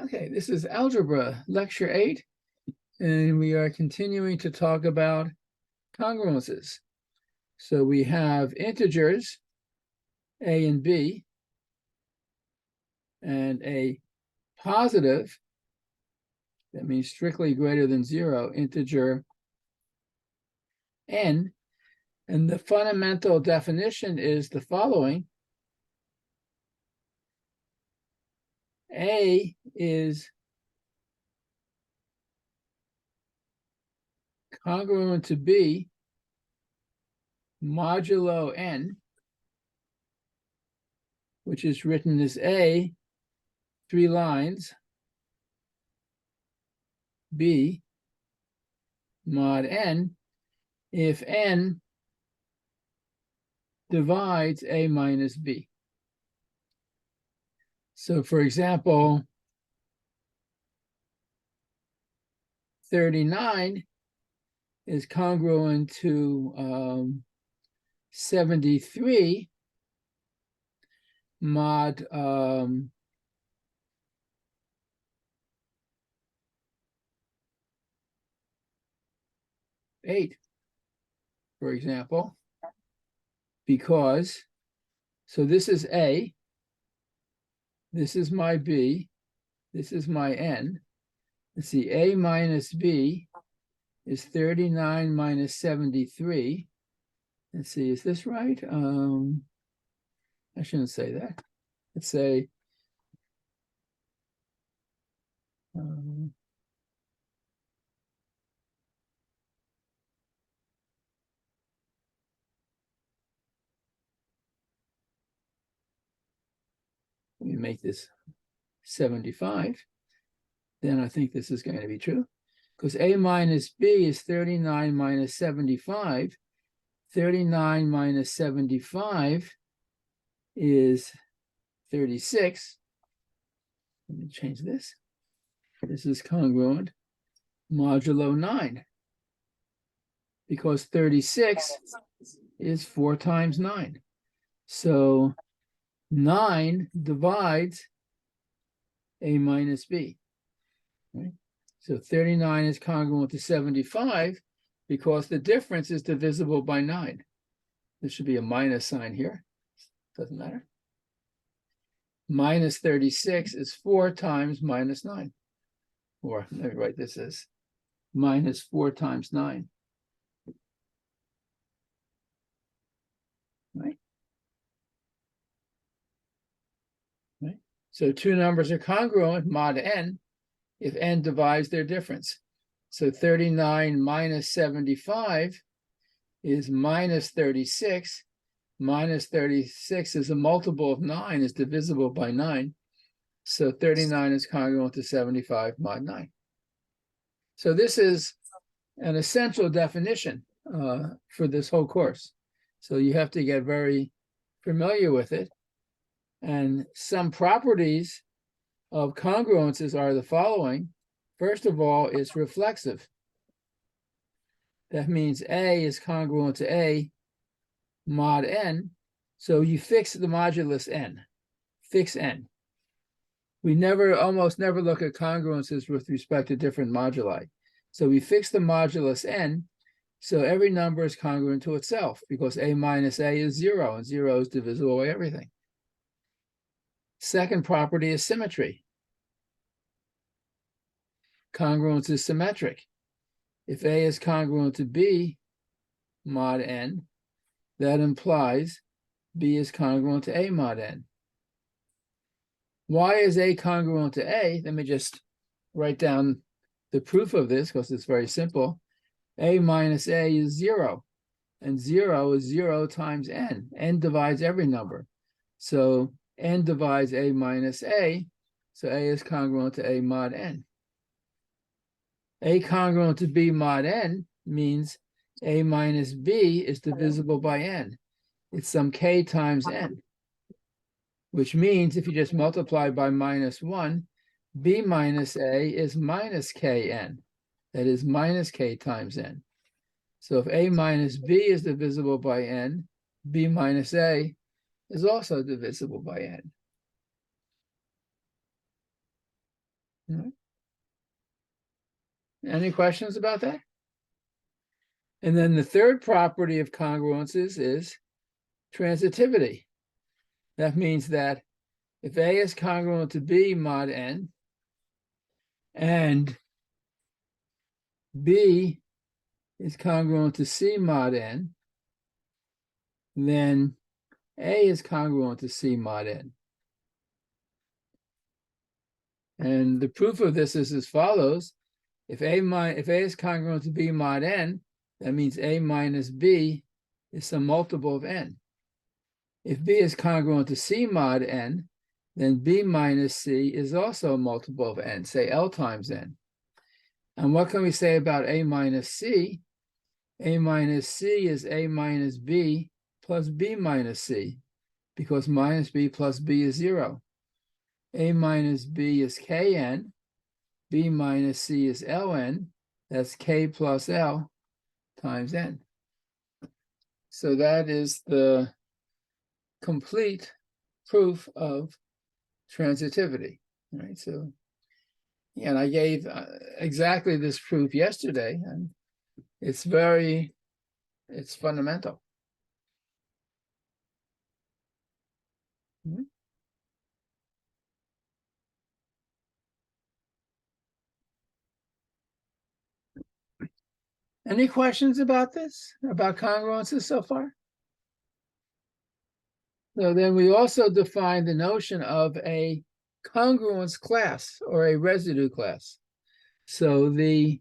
Okay, this is Algebra, Lecture 8, and we are continuing to talk about congruences. So we have integers, a and b, and a positive, that means strictly greater than 0, integer n. And the fundamental definition is the following. A is congruent to b modulo n, which is written as a, 3 lines, b mod n, if n divides a minus b. So for example, 39 is congruent to 73 mod 8, for example, because, so this is A, this is my B, this is my N. Let's see, A minus B is 39 minus 73. Let's see, is this right? I shouldn't say that. Let's say, let me make this 75. Then I think this is going to be true, because A minus B is 39 minus 75. 39 minus 75 is 36. Let me change this. This is congruent modulo 9, because 36 is 4 times 9. So 9 divides A minus B. Right? So 39 is congruent to 75 because the difference is divisible by 9. There should be a minus sign here. Doesn't matter. Minus 36 is 4 times minus 9. Or let me write this as minus 4 times 9. Right? Right? So two numbers are congruent, mod n, if n divides their difference. So 39 minus 75 is minus 36. Minus 36 is a multiple of 9, is divisible by 9. So 39 is congruent to 75 mod 9. So this is an essential definition for this whole course. So you have to get very familiar with it. And some properties of congruences are the following. First of all, it's reflexive. That means A is congruent to A mod n. So you fix the modulus n. Fix n. We almost never look at congruences with respect to different moduli. So we fix the modulus n, so every number is congruent to itself, because A minus A is 0, and 0 is divisible by everything. Second property is symmetry. Congruence is symmetric. If A is congruent to B mod n, that implies B is congruent to A mod n. Why is A congruent to A? Let me just write down the proof of this, because it's very simple. A minus A is 0, and 0 is 0 times n. N divides every number. So n divides A minus A, so A is congruent to A mod n. A congruent to B mod n means A minus B is divisible by n. It's some k times n, which means if you just multiply by minus 1, B minus A is minus kn. That is minus k times n. So if A minus B is divisible by n, B minus A is also divisible by n. Any questions about that? And then the third property of congruences is transitivity. That means that if A is congruent to B mod n, and B is congruent to C mod n, then A is congruent to C mod n. And the proof of this is as follows. If A is congruent to B mod n, that means A minus B is some multiple of n. If B is congruent to C mod n, then B minus C is also a multiple of n, say L times n. And what can we say about A minus C? A minus C is A minus B plus B minus C, because minus B plus B is 0. A minus B is Kn, B minus C is Ln, that's K plus L times n. So that is the complete proof of transitivity, right? So, yeah, and I gave exactly this proof yesterday, and it's fundamental. Any questions about this, about congruences so far? So then we also define the notion of a congruence class or a residue class. So the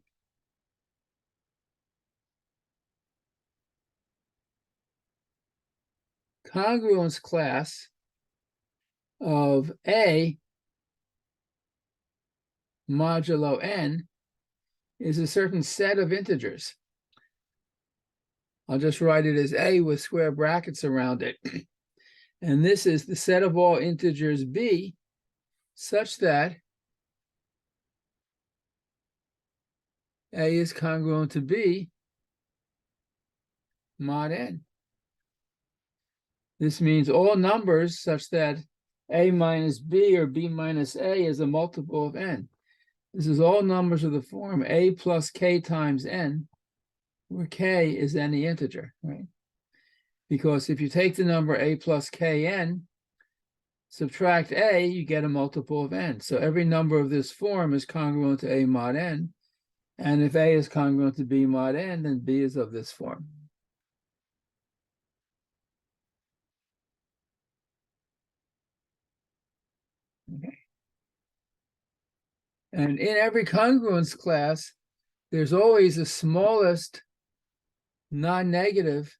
congruence class of A modulo n is a certain set of integers. I'll just write it as A with square brackets around it. And this is the set of all integers B such that A is congruent to B mod n. This means all numbers such that A minus B or B minus A is a multiple of n. This is all numbers of the form A plus K times n, where K is any integer, right? Because if you take the number A plus Kn, subtract A, you get a multiple of n. So every number of this form is congruent to A mod n. And if A is congruent to B mod n, then B is of this form. Okay. And in every congruence class, there's always the smallest non-negative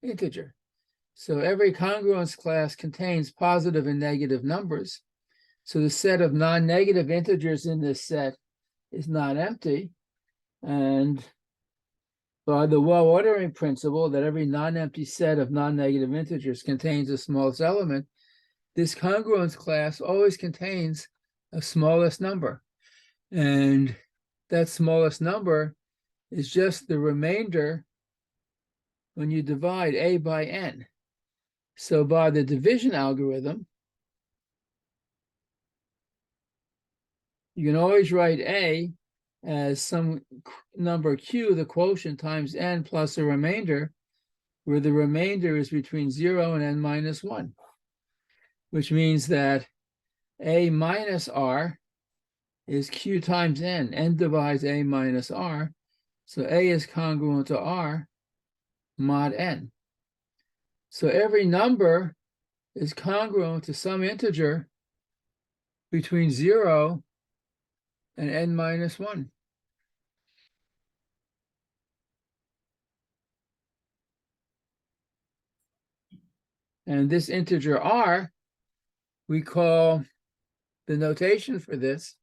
integer. So every congruence class contains positive and negative numbers. So the set of non-negative integers in this set is not empty. And by the well-ordering principle that every non-empty set of non-negative integers contains the smallest element, this congruence class always contains a smallest number. And that smallest number is just the remainder when you divide A by n. So by the division algorithm, you can always write A as some number q, the quotient, times n plus a remainder, where the remainder is between 0 and n minus 1, which means that A minus r is q times n. N divides A minus r, so A is congruent to r mod n. So every number is congruent to some integer between 0 and n minus 1. And this integer r, we call, the notation for this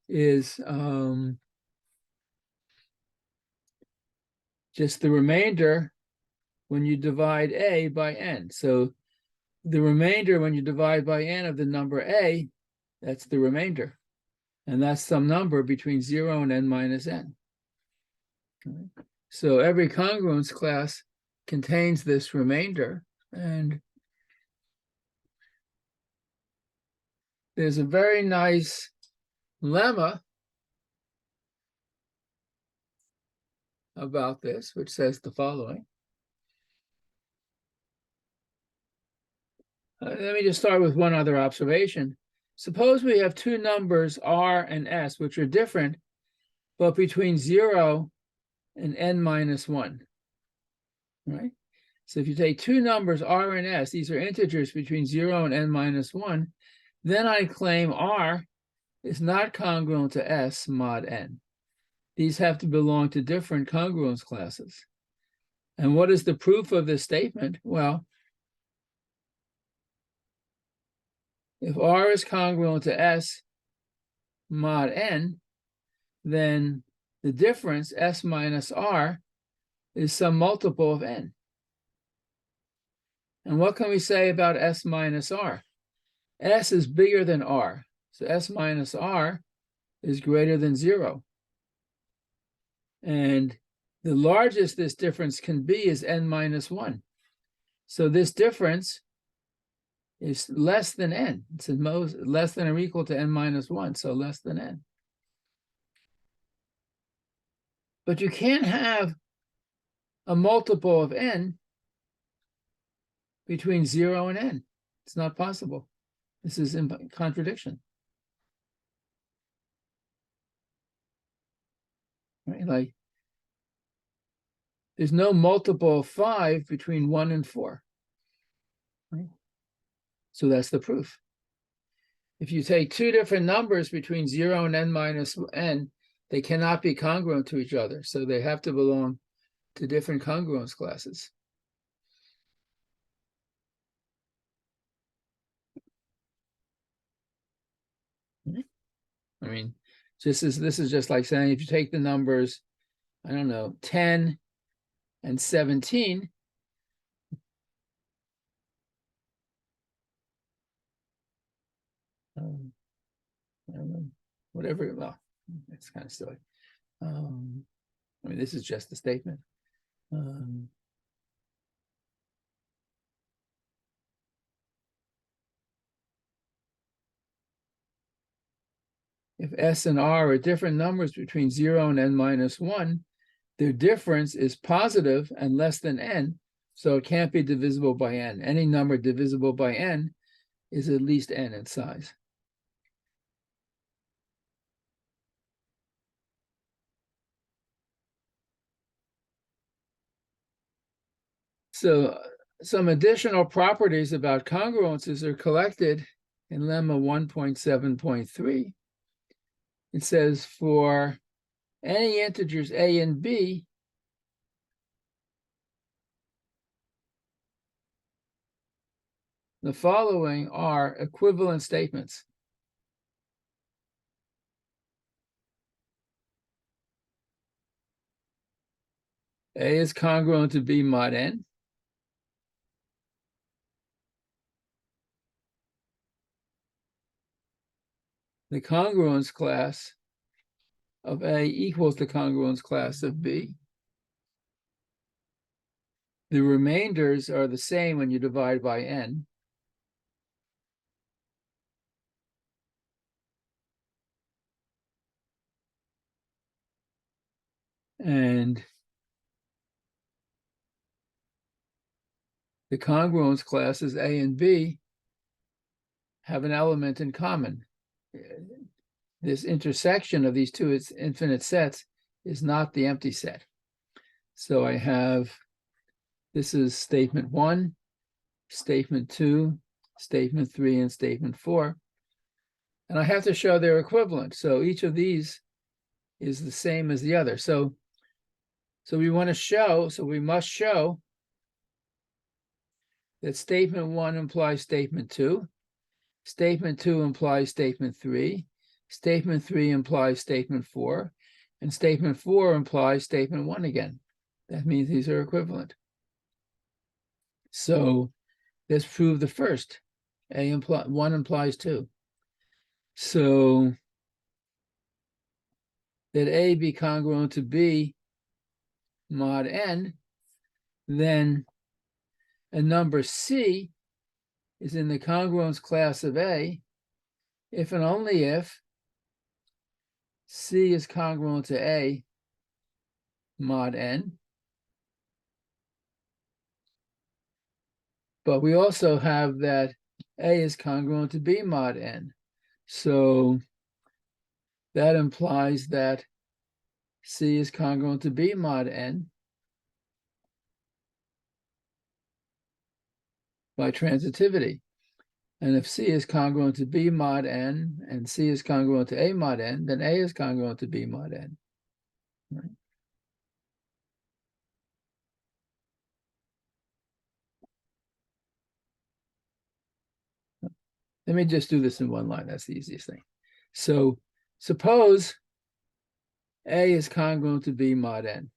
is just the remainder when you divide A by n. So the remainder when you divide by n of the number A, that's the remainder. And that's some number between 0 and n minus n. So every congruence class contains this remainder. And there's a very nice lemma about this, which says the following. Let me just start with one other observation. Suppose we have two numbers, r and s, which are different, but between 0 and n minus 1, right? So if you take two numbers, r and s, these are integers between 0 and n minus 1, then I claim r is not congruent to s mod n. These have to belong to different congruence classes. And what is the proof of this statement? Well, if r is congruent to s mod n, then the difference, s minus r, is some multiple of n. And what can we say about s minus r? S is bigger than r, so s minus r is greater than 0. And the largest this difference can be is n minus 1. So this difference is less than n. It's less than or equal to n minus 1, so less than n. But you can't have a multiple of n between 0 and n. It's not possible. This is in contradiction. Right? Like, there's no multiple of 5 between 1 and 4. Right? So that's the proof. If you take two different numbers between 0 and n minus n, they cannot be congruent to each other. So they have to belong to different congruence classes. I mean, this is just like saying if you take the numbers, I don't know, 10 and 17, I don't know, whatever, well, it's kind of silly. I mean, this is just a statement. If s and r are different numbers between 0 and n minus 1, their difference is positive and less than n, so it can't be divisible by n. Any number divisible by n is at least n in size. So some additional properties about congruences are collected in lemma 1.7.3. It says for any integers a and b, the following are equivalent statements. A is congruent to b mod n. The congruence class of A equals the congruence class of B. The remainders are the same when you divide by n. And the congruence classes A and B have an element in common. This intersection of these two infinite sets is not the empty set. So I have, this is statement 1, statement 2, statement 3, and statement 4. And I have to show they're equivalent. So each of these is the same as the other. So we want to show, so we must show that statement 1 implies statement 2, statement 2 implies statement 3, statement 3 implies statement 4, and statement 4 implies statement 1 again. That means these are equivalent. So let's prove the first. 1 implies 2. So that A be congruent to B mod n, then a number C is in the congruence class of A if and only if C is congruent to A mod n. But we also have that A is congruent to B mod n. So that implies that C is congruent to B mod n by transitivity. And if C is congruent to B mod n and C is congruent to A mod n, then A is congruent to B mod n. Right? Let me just do this in one line. That's the easiest thing. So suppose A is congruent to B mod n.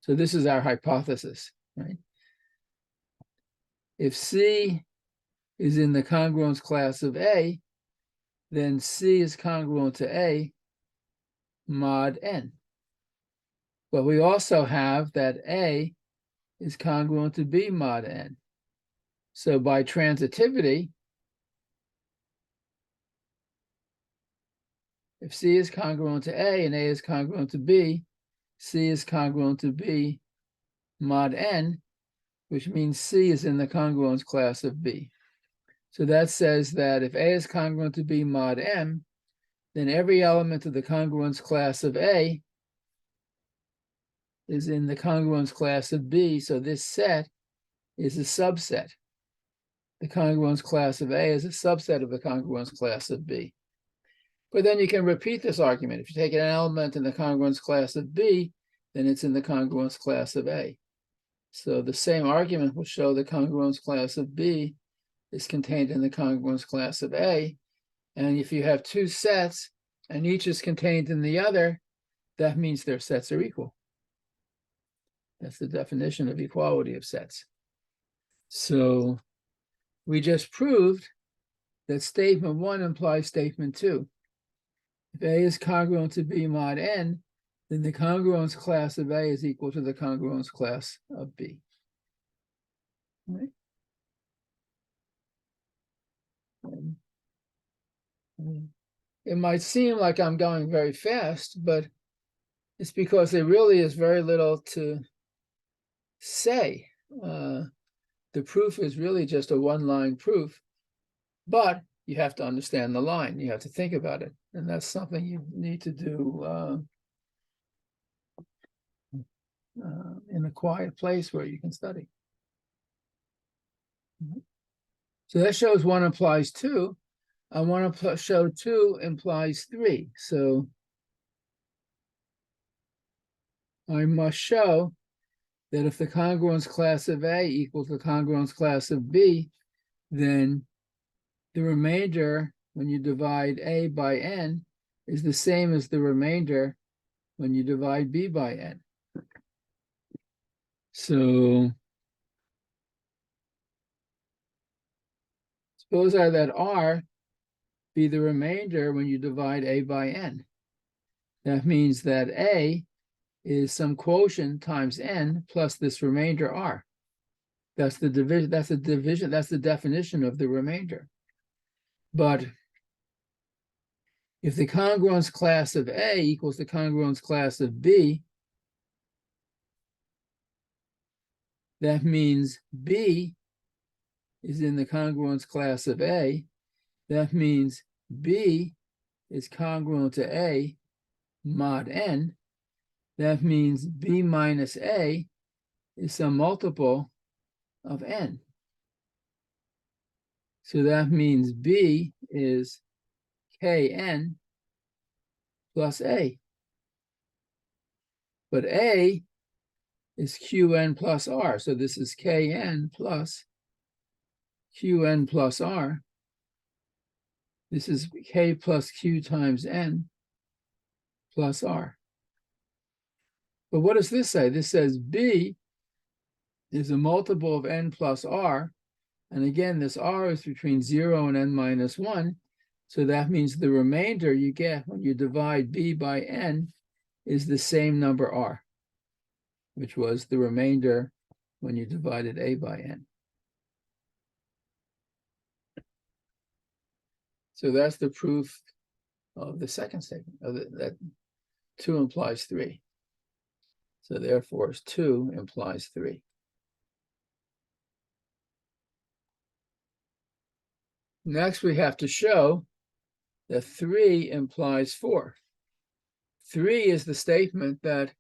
So this is our hypothesis, right? If C is in the congruence class of A, then C is congruent to A mod n. But we also have that A is congruent to B mod n. So by transitivity, if C is congruent to A and A is congruent to B, C is congruent to B mod n, which means C is in the congruence class of B. So that says that if A is congruent to B mod m, then every element of the congruence class of A is in the congruence class of B. So this set is a subset. The congruence class of A is a subset of the congruence class of B. But then you can repeat this argument. If you take an element in the congruence class of B, then it's in the congruence class of A. So the same argument will show the congruence class of B is contained in the congruence class of A. And if you have two sets and each is contained in the other, that means their sets are equal. That's the definition of equality of sets. So we just proved that statement 1 implies statement 2. If A is congruent to B mod n, then the congruence class of A is equal to the congruence class of B. Right? It might seem like I'm going very fast, but it's because there really is very little to say. The proof is really just a one-line proof, but you have to understand the line. You have to think about it. And that's something you need to do in a quiet place where you can study. So that shows 1 implies 2. I want to show 2 implies 3. So I must show that if the congruence class of A equals the congruence class of B, then the remainder, when you divide A by n, is the same as the remainder when you divide B by n. So suppose I let R be the remainder when you divide A by n. That means that A is some quotient times n plus this remainder R. That's the division, that's the division, that's the definition of the remainder. But if the congruence class of A equals the congruence class of B, that means B is in the congruence class of A. That means B is congruent to A mod n. That means B minus A is some multiple of n. So that means B is Kn plus A. But A is Qn plus R. So this is Kn plus Qn plus R. This is K plus Q times N plus R. But what does this say? This says B is a multiple of N plus R. And again, this R is between 0 and N minus 1. So that means the remainder you get when you divide B by N is the same number R, which was the remainder when you divided A by N. So that's the proof of the second statement, that 2 implies 3. So therefore, 2 implies 3. Next, we have to show that 3 implies 4. 3 is the statement that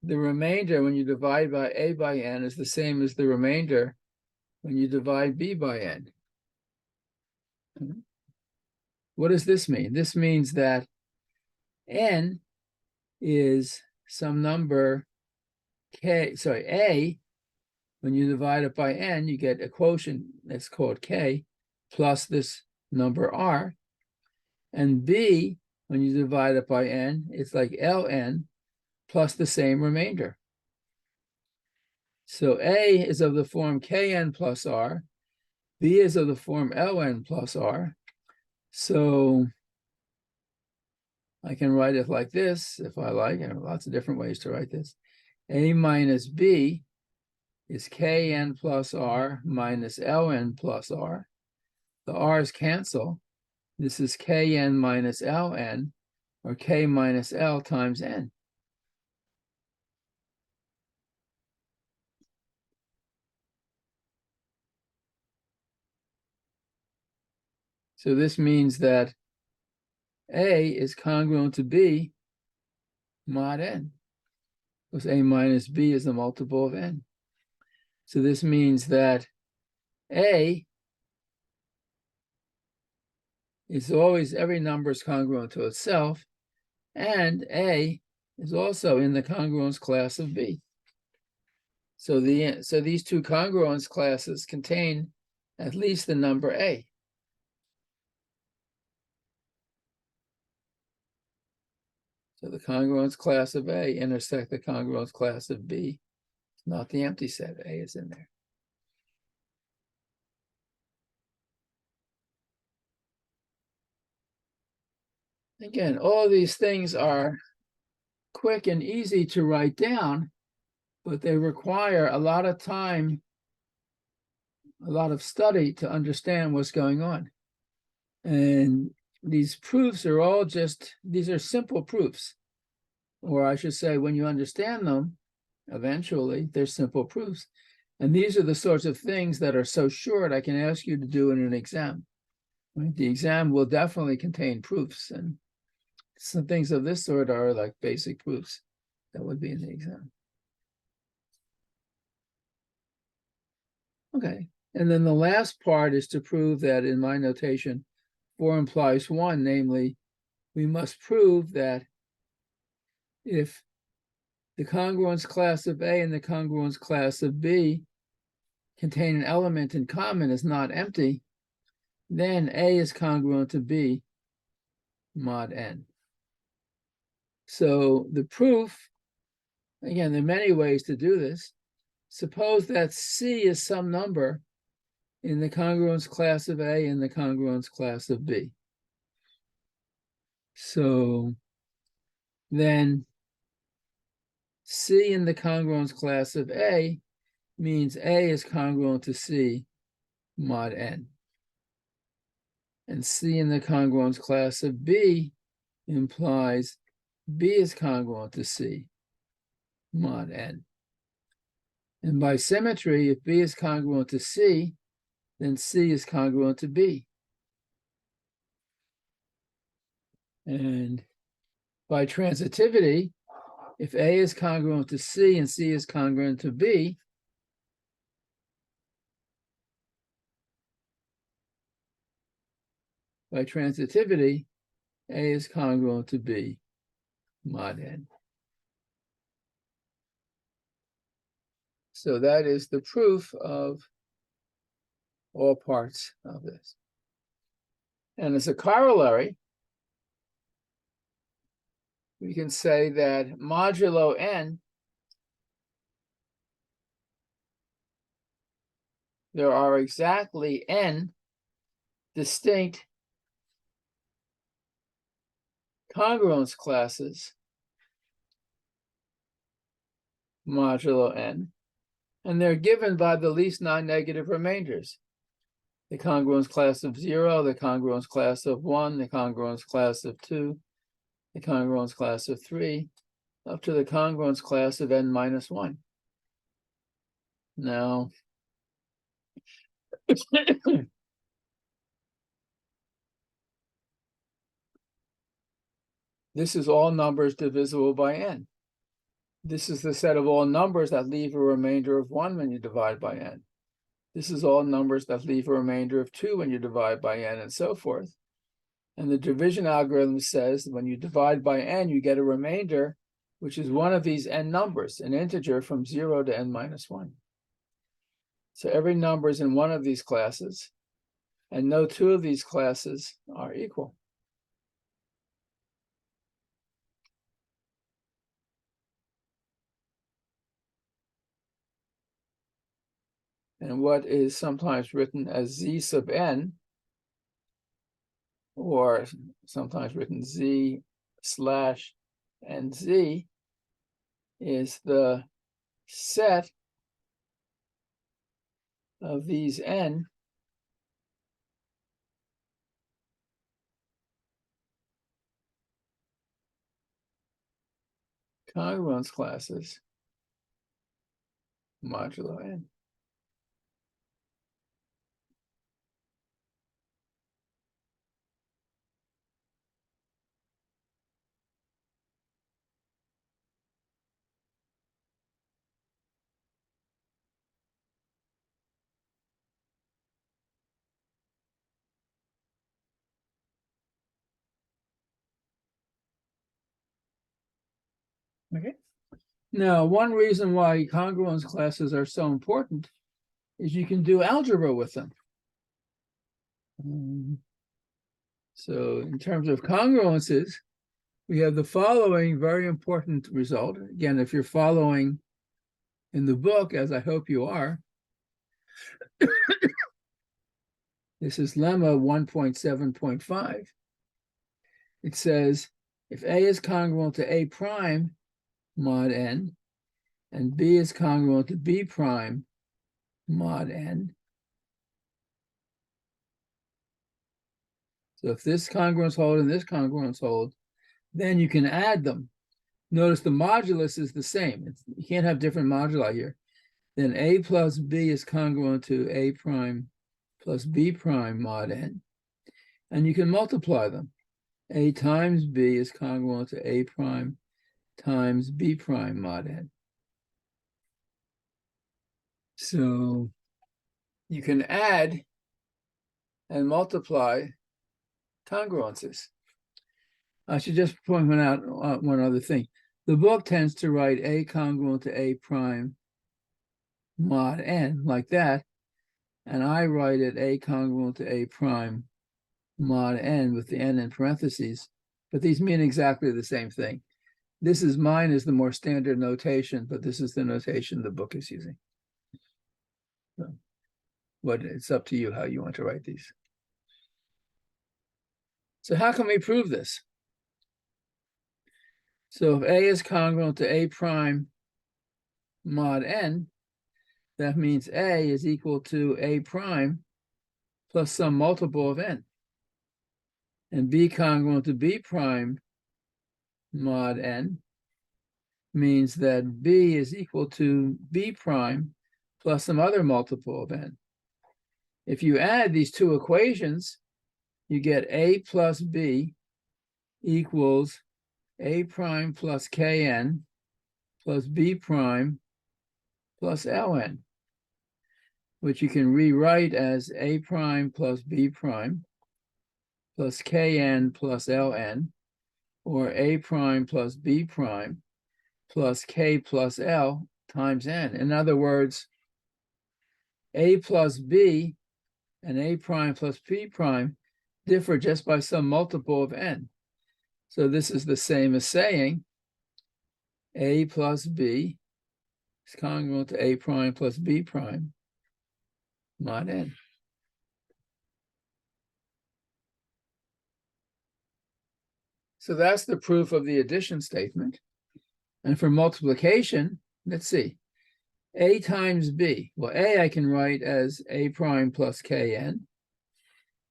the remainder when you divide by a by n is the same as the remainder when you divide b by n. What does this mean? This means that n is some number a, when you divide it by n, you get a quotient that's called k plus this number r. And b, when you divide it by n, it's like ln plus the same remainder. So a is of the form kn plus r, b is of the form ln plus r. So I can write it like this if I like. There are lots of different ways to write this. A minus b is kn plus r minus ln plus r. The r's cancel. This is kn minus ln, or k minus l times n. So this means that a is congruent to b mod n, because a minus b is a multiple of n. So this means that a is always, every number is congruent to itself, and a is also in the congruence class of b. So these two congruence classes contain at least the number a. So the congruence class of a intersect the congruence class of b. It's not the empty set. A is in there. Again, all these things are quick and easy to write down, but they require a lot of time, a lot of study to understand what's going on. And these proofs are all these are simple proofs. Or I should say, when you understand them, eventually, they're simple proofs. And these are the sorts of things that are so short, I can ask you to do in an exam. Right? The exam will definitely contain proofs, and some things of this sort are like basic proofs that would be in the exam. Okay, and then the last part is to prove that in my notation, 4 implies 1, namely, we must prove that if the congruence class of A and the congruence class of B contain an element in common is not empty, then A is congruent to B mod n. So the proof, again, there are many ways to do this. Suppose that C is some number in the congruence class of A and the congruence class of B. So then C in the congruence class of A means A is congruent to C mod n. And C in the congruence class of B implies B is congruent to C mod n. And by symmetry, if B is congruent to C, then C is congruent to B. And by transitivity, if A is congruent to C and C is congruent to B, by transitivity, A is congruent to B mod n. So that is the proof of all parts of this. And as a corollary, we can say that modulo n, there are exactly n distinct congruence classes modulo n, and they're given by the least non-negative remainders. the congruence class of 0, the congruence class of 1, the congruence class of 2, the congruence class of 3, up to the congruence class of n minus 1. Now, this is all numbers divisible by n. This is the set of all numbers that leave a remainder of 1 when you divide by n. This is all numbers that leave a remainder of 2 when you divide by n, and so forth. And the division algorithm says that when you divide by n, you get a remainder, which is one of these n numbers, an integer from 0 to n minus 1. So every number is in one of these classes, and no two of these classes are equal. And what is sometimes written as z sub n, or sometimes written z slash nz, is the set of these n congruence classes modulo n. Okay. Now, one reason why congruence classes are so important is you can do algebra with them. So in terms of congruences, we have the following very important result. Again, if you're following in the book, as I hope you are, this is lemma 1.7.5. It says, if A is congruent to A prime mod n, and B is congruent to B prime mod n, so if this congruence hold and this congruence hold, then you can add them. Notice the modulus is the same. You can't have different moduli here. Then A plus B is congruent to A prime plus B prime mod n. And you can multiply them. A times B is congruent to A prime times B prime mod n. So you can add and multiply congruences. I should just point out one other thing. The book tends to write A congruent to A prime mod n like that, and I write it A congruent to A prime mod n with the n in parentheses, but these mean exactly the same thing. Mine is the more standard notation, but this is the notation the book is using. So, it's up to you how you want to write these. So how can we prove this? So if A is congruent to A prime mod n, that means A is equal to A prime plus some multiple of n. And B congruent to B prime mod n means that B is equal to B prime plus some other multiple of n. If you add these two equations, you get A plus B equals A prime plus Kn plus B prime plus Ln, which you can rewrite as A prime plus B prime plus Kn plus Ln, or A prime plus B prime plus K plus L times N. In other words, A plus B and A prime plus P prime differ just by some multiple of N. So this is the same as saying A plus B is congruent to A prime plus B prime mod N. So that's the proof of the addition statement. And for multiplication, let's see. A times B. Well, A I can write as A prime plus Kn.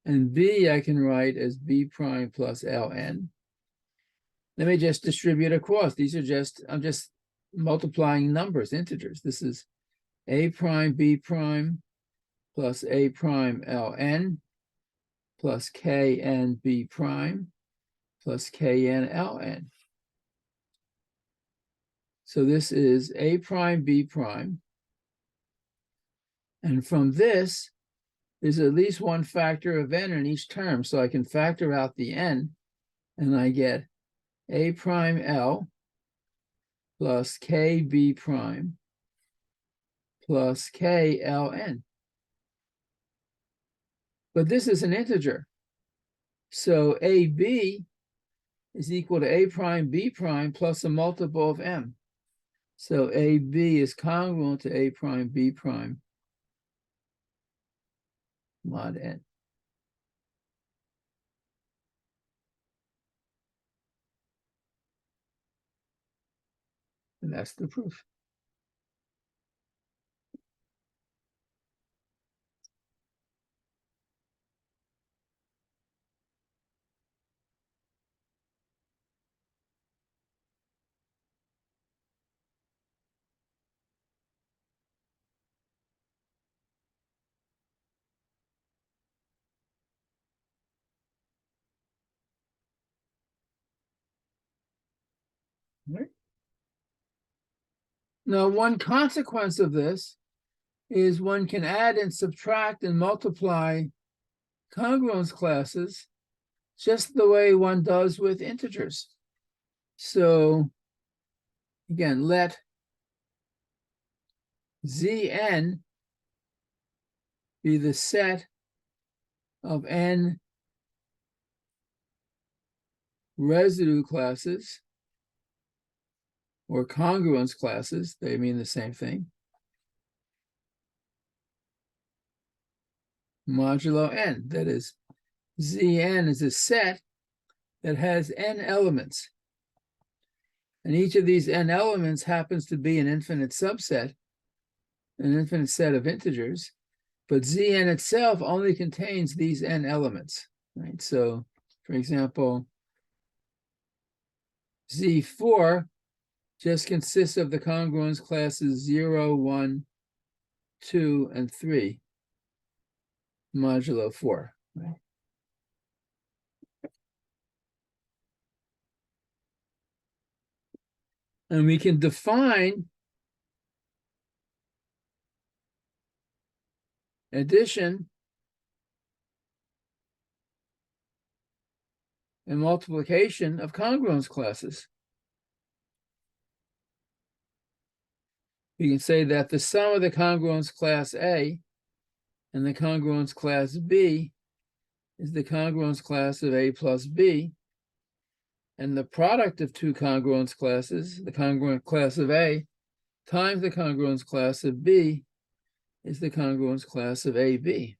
And b I can write as b prime plus ln. Let me just distribute across. These are just, I'm just multiplying numbers, integers. This is a prime b prime plus a prime ln plus kn b prime plus kn ln. So this is a prime b prime. And from this, there's at least one factor of n in each term. So I can factor out the n, and I get a prime l plus kb prime plus k ln. But this is an integer. So ab is equal to a prime b prime plus a multiple of m. So ab is congruent to a prime b prime mod n. And that's the proof. Right. Now, one consequence of this is one can add and subtract and multiply congruence classes just the way one does with integers. So again, let Zn be the set of n residue classes or congruence classes, they mean the same thing, modulo n. That is, Zn is a set that has n elements. And each of these n elements happens to be an infinite subset, an infinite set of integers, but Zn itself only contains these n elements, right? So, for example, Z4 just consists of the congruence classes 0, 1, 2, and 3, modulo 4, right? And we can define addition and multiplication of congruence classes. We can say that the sum of the congruence class A and the congruence class B is the congruence class of A plus B, and the product of two congruence classes, the congruent class of A times the congruence class of B, is the congruence class of AB.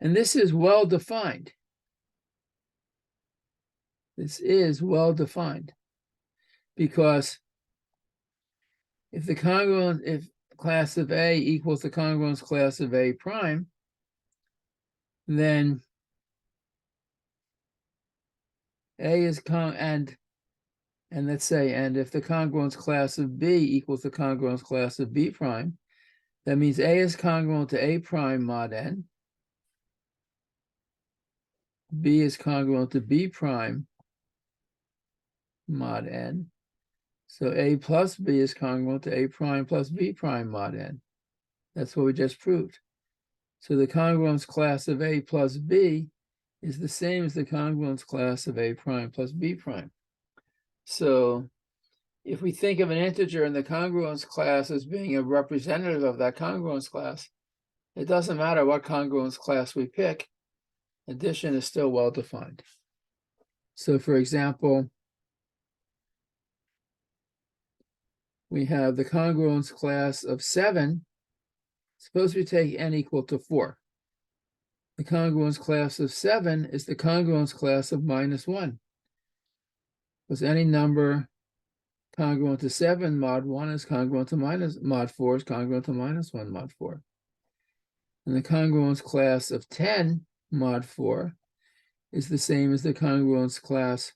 And this is well defined. This is well defined because if class of A equals the congruence class of A prime, then A is and let's say, and if the congruence class of B equals the congruence class of B prime, that means A is congruent to A prime mod n, B is congruent to B prime mod n, so A plus B is congruent to A prime plus B prime mod n. That's what we just proved. So the congruence class of A plus B is the same as the congruence class of A prime plus B prime. So if we think of an integer in the congruence class as being a representative of that congruence class, it doesn't matter what congruence class we pick, addition is still well defined. So for example, we have the congruence class of 7. Suppose we take n equal to 4. The congruence class of 7 is the congruence class of -1. Because any number congruent to 7 mod 1 is congruent to mod 4 is congruent to -1 mod 4. And the congruence class of 10 mod 4 is the same as the congruence class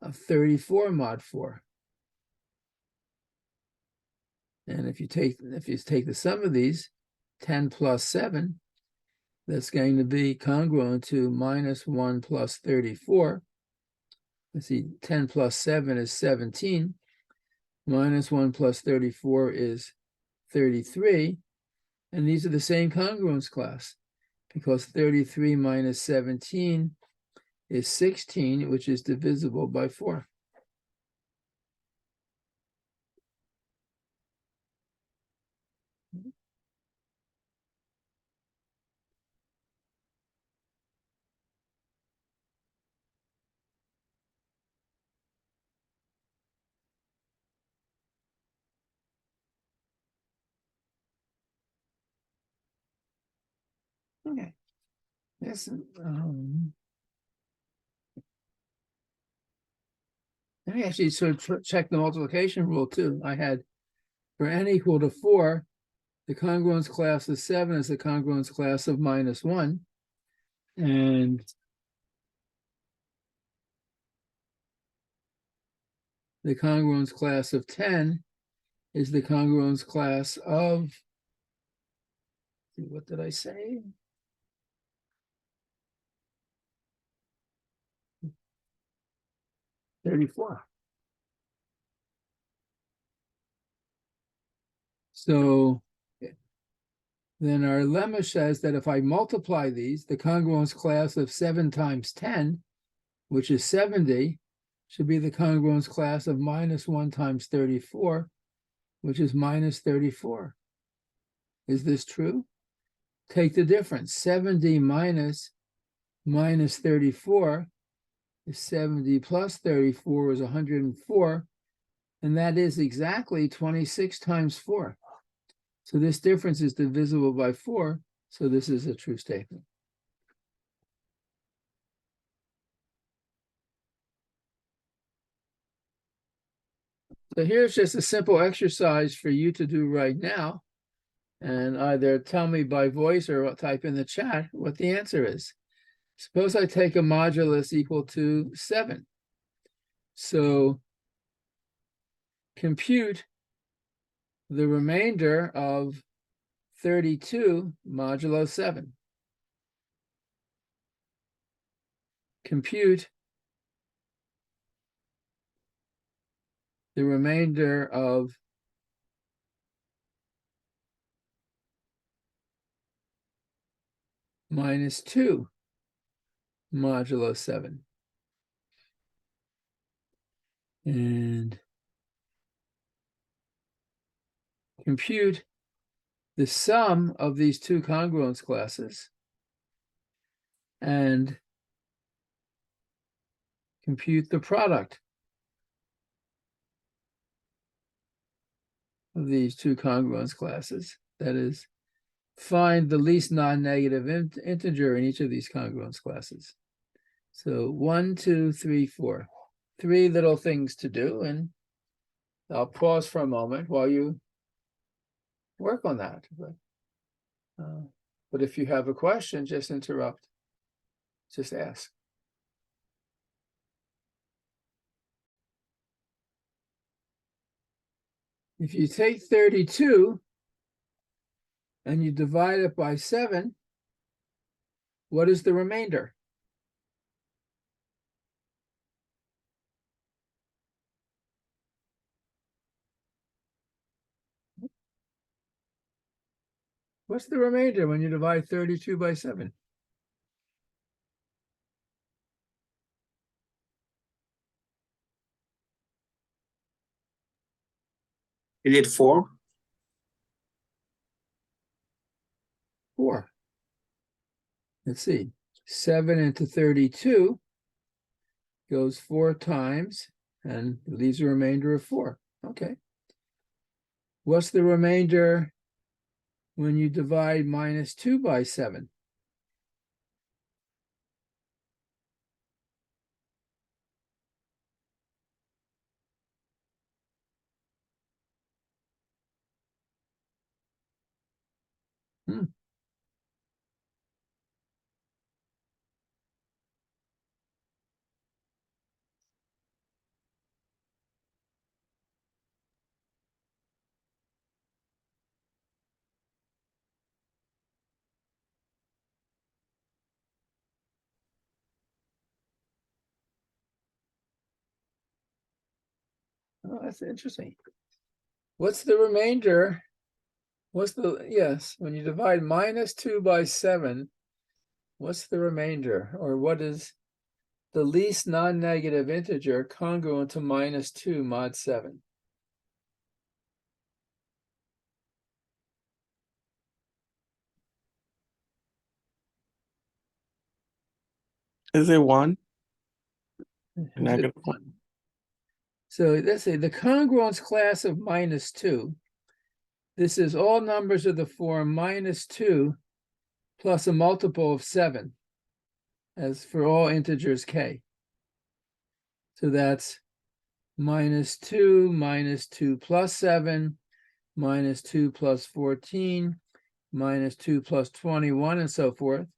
of 34 mod 4. And if you take the sum of these, 10 plus 7, that's going to be congruent to minus 1 plus 34. Let's see, 10 plus 7 is 17. Minus 1 plus 34 is 33. And these are the same congruence class, because 33 minus 17 is 16, which is divisible by 4. Okay. Yes. Let me actually sort of check the multiplication rule too. I had for n equal to 4, the congruence class of 7 is the congruence class of minus 1. And the congruence class of 10 is the congruence class of, what did I say? $34. So then our lemma says that if I multiply these, the congruence class of 7 times 10, which is 70, should be the congruence class of minus 1 times 34, which is minus 34. Is this true? Take the difference. 70 minus 34 is 70 plus 34 is 104, and that is exactly 26 times 4. So this difference is divisible by 4, so this is a true statement. So here's just a simple exercise for you to do right now, and either tell me by voice or type in the chat what the answer is. Suppose I take a modulus equal to 7. So compute the remainder of 32 modulo 7. Compute the remainder of minus 2 modulo 7. And compute the sum of these two congruence classes and compute the product of these two congruence classes. That is, find the least non-negative integer in each of these congruence classes. So 1, 2, 3, 4. 3 little things to do, and I'll pause for a moment while you work on that. But if you have a question, just interrupt. Just ask. If you take 32 and you divide it by 7, what is the remainder? What's the remainder when you divide 32 by 7? Is it 4? 4. Let's see. 7 into 32 goes 4 times, and it leaves a remainder of 4. Okay. What's the remainder when you divide minus 2 by 7? Oh, that's interesting. What's the remainder? Yes, when you divide -2 by 7, what's the remainder? Or what is the least non-negative integer congruent to -2 mod 7? Is it 1? Is it Negative 1. 1? So let's say the congruence class of -2. This is all numbers of the form -2 plus a multiple of 7, as for all integers k. So that's -2, -2 plus 7, -2 plus 14, -2 plus 21, and so forth.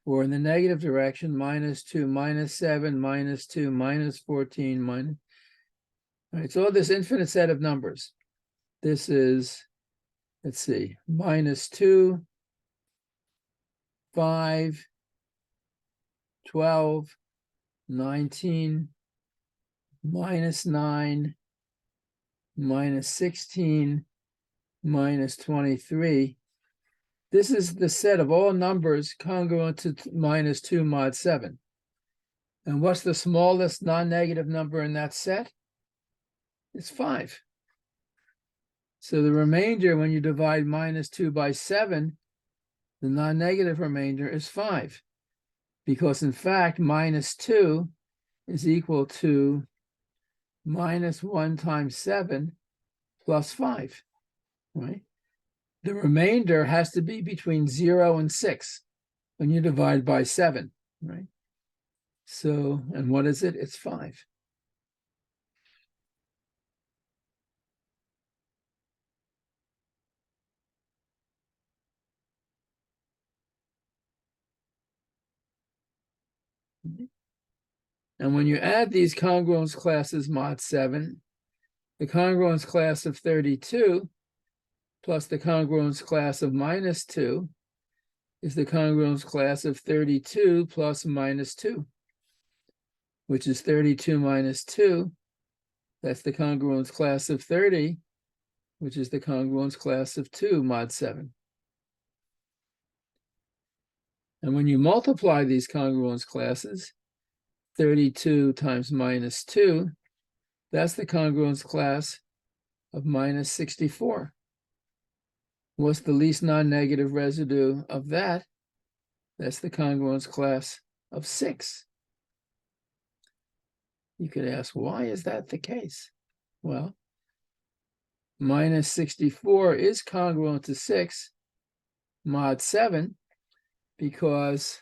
Or in the negative direction, -2, -7, -2, -14, minus. All right, so all this infinite set of numbers. This is, let's see, -2, 5, 12, 19, -9, -16, -23. This is the set of all numbers congruent to -2 mod 7. And what's the smallest non-negative number in that set? It's 5. So the remainder, when you divide -2 by 7, the non-negative remainder is 5. Because in fact, -2 is equal to -1 times 7 plus 5, right? The remainder has to be between 0 and 6 when you divide by 7, right? So, and what is it? It's 5. And when you add these congruence classes mod 7, the congruence class of 32 plus the congruence class of -2 is the congruence class of 32 plus -2, which is 32 minus 2. That's the congruence class of 30, which is the congruence class of 2 mod 7. And when you multiply these congruence classes, 32 times -2, that's the congruence class of -64. What's the least non-negative residue of that? That's the congruence class of 6. You could ask, why is that the case? Well, -64 is congruent to 6 mod 7 because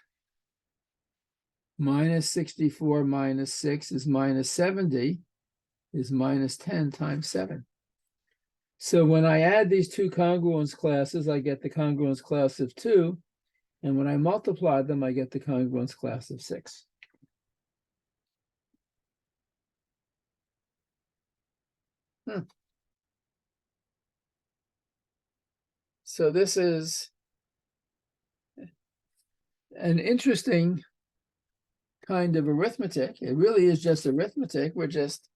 -64 minus 6 is -70 is -10 times 7. So when I add these two congruence classes, I get the congruence class of 2. And when I multiply them, I get the congruence class of 6. So this is an interesting kind of arithmetic. It really is just arithmetic. We're just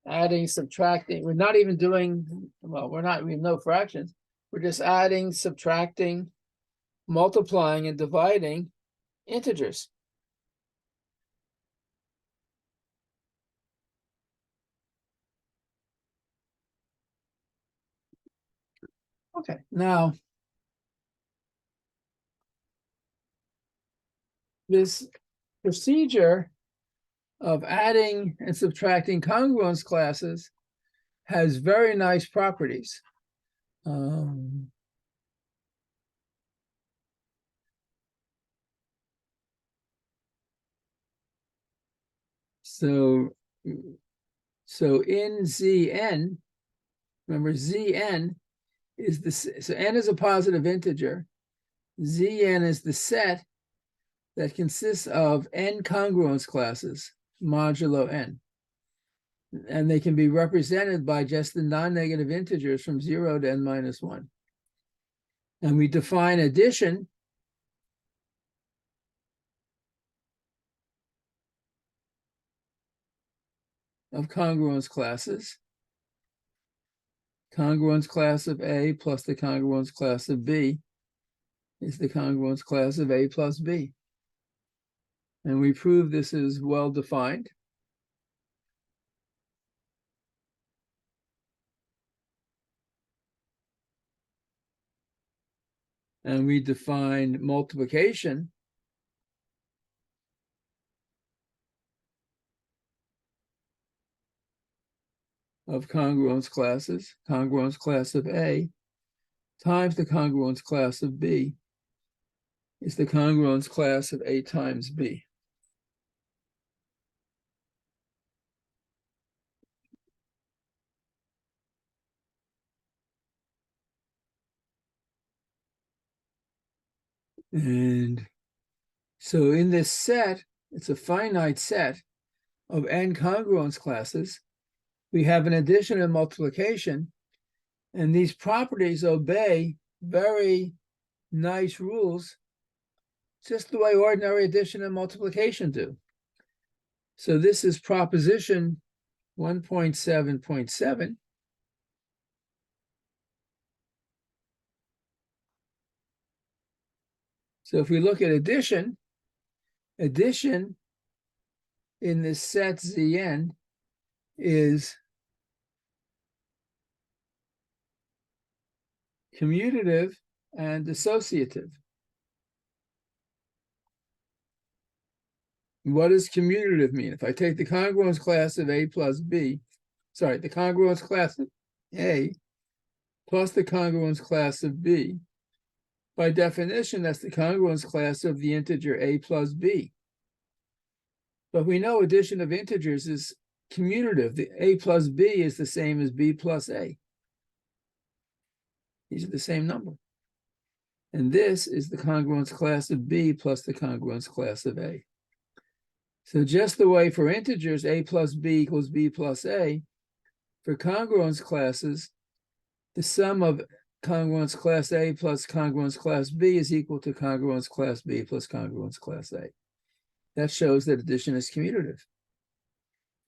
adding, subtracting. We're not even doing, well, we have no fractions. We're just adding, subtracting, multiplying, and dividing integers. Okay, now this procedure of adding and subtracting congruence classes has very nice properties. So in Zn, remember Zn is so n is a positive integer. Zn is the set that consists of n congruence classes, modulo n. And they can be represented by just the non-negative integers from 0 to n minus 1. And we define addition of congruence classes. Congruence class of A plus the congruence class of B is the congruence class of A plus B. And we prove this is well defined. And we define multiplication of congruence classes, congruence class of A times the congruence class of B is the congruence class of A times B. And so in this set, it's a finite set of n congruence classes. We have an addition and multiplication, and these properties obey very nice rules, just the way ordinary addition and multiplication do. So this is proposition 1.7.7. So if we look at addition in this set Zn is commutative and associative. What does commutative mean? If I take the congruence class of A plus B, the congruence class of A plus the congruence class of B, by definition, that's the congruence class of the integer A plus B. But we know addition of integers is commutative. The A plus B is the same as B plus A. These are the same number. And this is the congruence class of B plus the congruence class of A. So just the way for integers, A plus B equals B plus A, for congruence classes, the sum of congruence class A plus congruence class B is equal to congruence class B plus congruence class A. That shows that addition is commutative.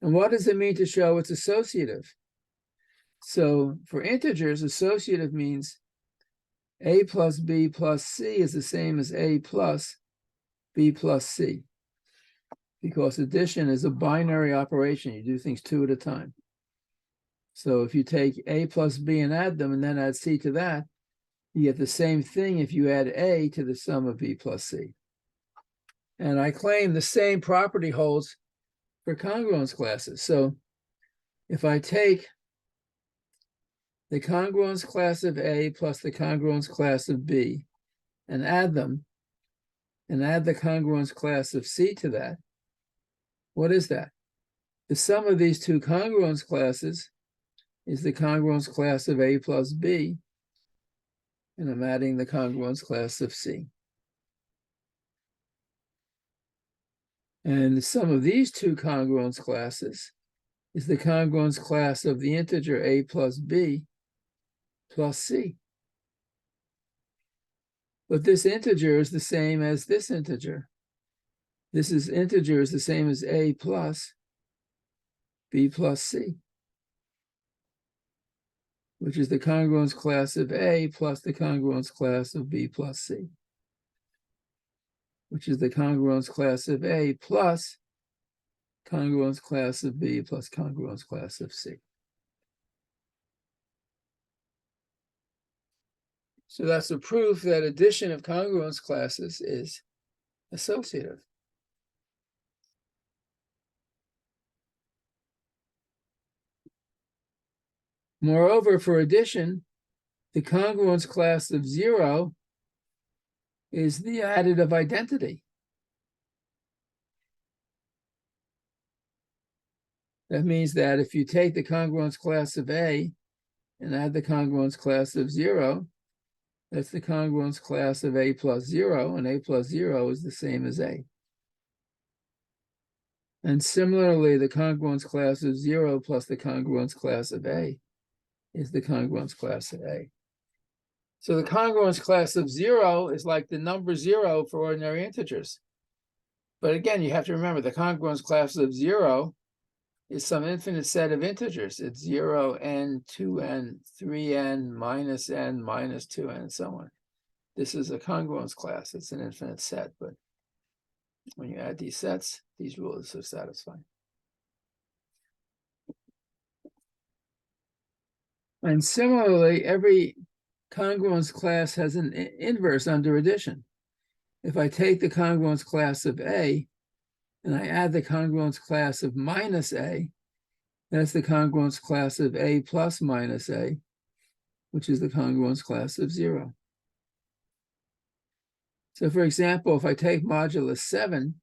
And what does it mean to show it's associative? So for integers, associative means A plus B plus C is the same as A plus B plus C, because addition is a binary operation. You do things two at a time. So if you take A plus B and add them and then add C to that, you get the same thing if you add A to the sum of B plus C. And I claim the same property holds for congruence classes. So if I take the congruence class of A plus the congruence class of B and add them, and add the congruence class of C to that, what is that? The sum of these two congruence classes is the congruence class of A plus B, and I'm adding the congruence class of C. And the sum of these two congruence classes is the congruence class of the integer A plus B plus C. But this integer is the same as this integer. This integer is the same as A plus B plus C, which is the congruence class of A plus the congruence class of B plus C, which is the congruence class of A plus congruence class of B plus congruence class of C. So that's a proof that addition of congruence classes is associative. Moreover, for addition, the congruence class of 0 is the additive identity. That means that if you take the congruence class of A and add the congruence class of 0, that's the congruence class of A plus 0, and A plus 0 is the same as A. And similarly, the congruence class of 0 plus the congruence class of A is the congruence class of A. So the congruence class of 0 is like the number 0 for ordinary integers. But again, you have to remember the congruence class of 0 is some infinite set of integers. It's 0, n, 2n, 3n, minus n, minus 2n, and so on. This is a congruence class. It's an infinite set, but when you add these sets, these rules are satisfied. And similarly, every congruence class has an inverse under addition. If I take the congruence class of A and I add the congruence class of minus A, that's the congruence class of A plus minus A, which is the congruence class of 0. So for example, if I take modulus 7,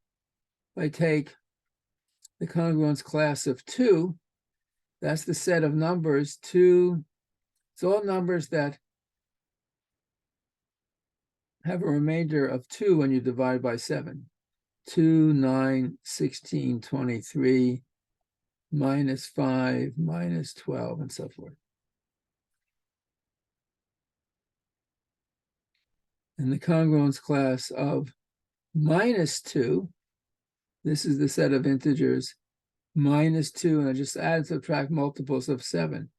if I take the congruence class of 2, that's the set of numbers 2, it's all numbers that have a remainder of 2 when you divide by 7. 2, 9, 16, 23, minus 5, minus 12, and so forth. And the congruence class of minus 2, this is the set of integers minus 2, and I just add and subtract multiples of 7,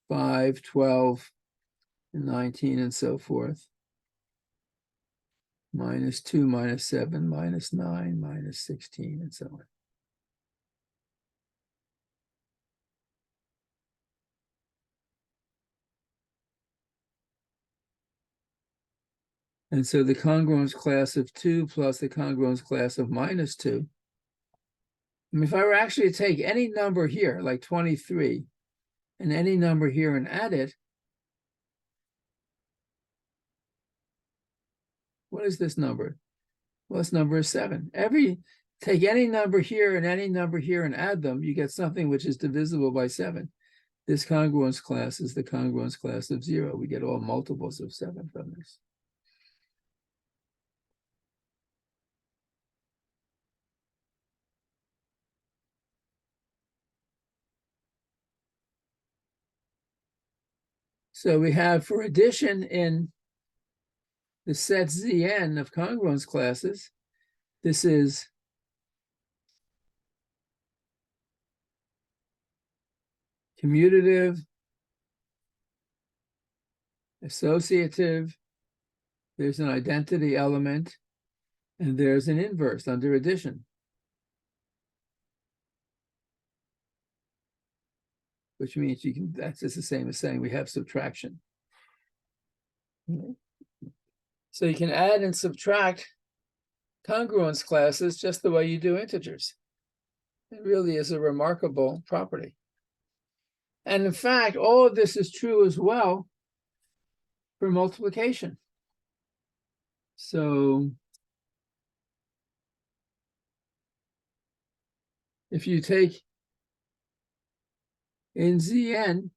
5, 12, 19, and so forth. Minus 2, minus 7, minus 9, minus 16, and so on. And so the congruence class of 2 plus the congruence class of minus 2. I mean, if I were actually to take any number here, like 23, and any number here and add it, what is this number? Well, this number is 7. Take any number here and any number here and add them, you get something which is divisible by 7. This congruence class is the congruence class of 0. We get all multiples of 7 from this. So we have, for addition in the set Zn of congruence classes, this is commutative, associative, there's an identity element, and there's an inverse under addition, which means that's just the same as saying we have subtraction. So you can add and subtract congruence classes just the way you do integers. It really is a remarkable property. And in fact, all of this is true as well for multiplication. So if you take in Zn,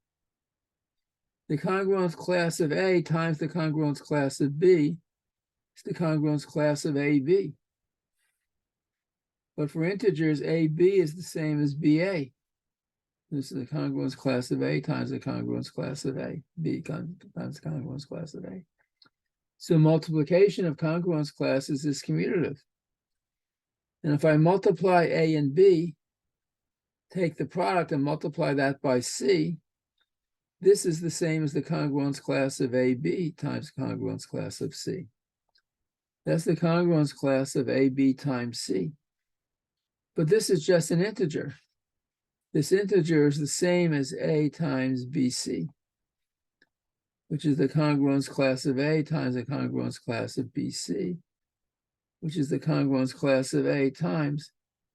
the congruence class of A times the congruence class of B is the congruence class of AB. But for integers, AB is the same as BA. This is the congruence class of A times the congruence class of A. B times the congruence class of A. So multiplication of congruence classes is commutative. And if I multiply A and B, take the product and multiply that by C, this is the same as the congruence class of AB times congruence class of C. That's the congruence class of AB times C. But this is just an integer. This integer is the same as A times BC, which is the congruence class of A times the congruence class of BC, which is the congruence class of A times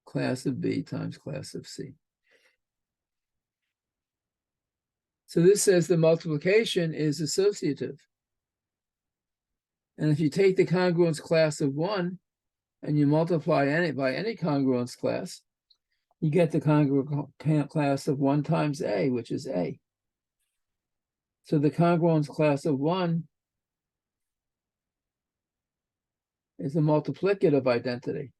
class of B times class of C. So this says the multiplication is associative. And if you take the congruence class of 1 and you multiply by any congruence class, you get the congruence class of 1 times A, which is A. So the congruence class of 1 is a multiplicative identity.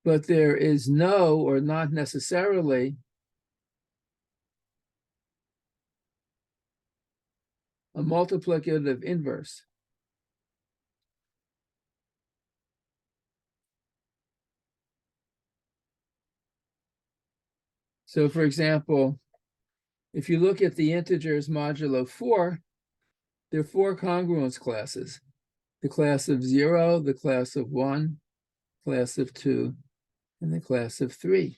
But there is no, or not necessarily, a multiplicative inverse. So for example, if you look at the integers modulo 4, there are 4 congruence classes. The class of 0, the class of 1, class of 2, and the class of 3.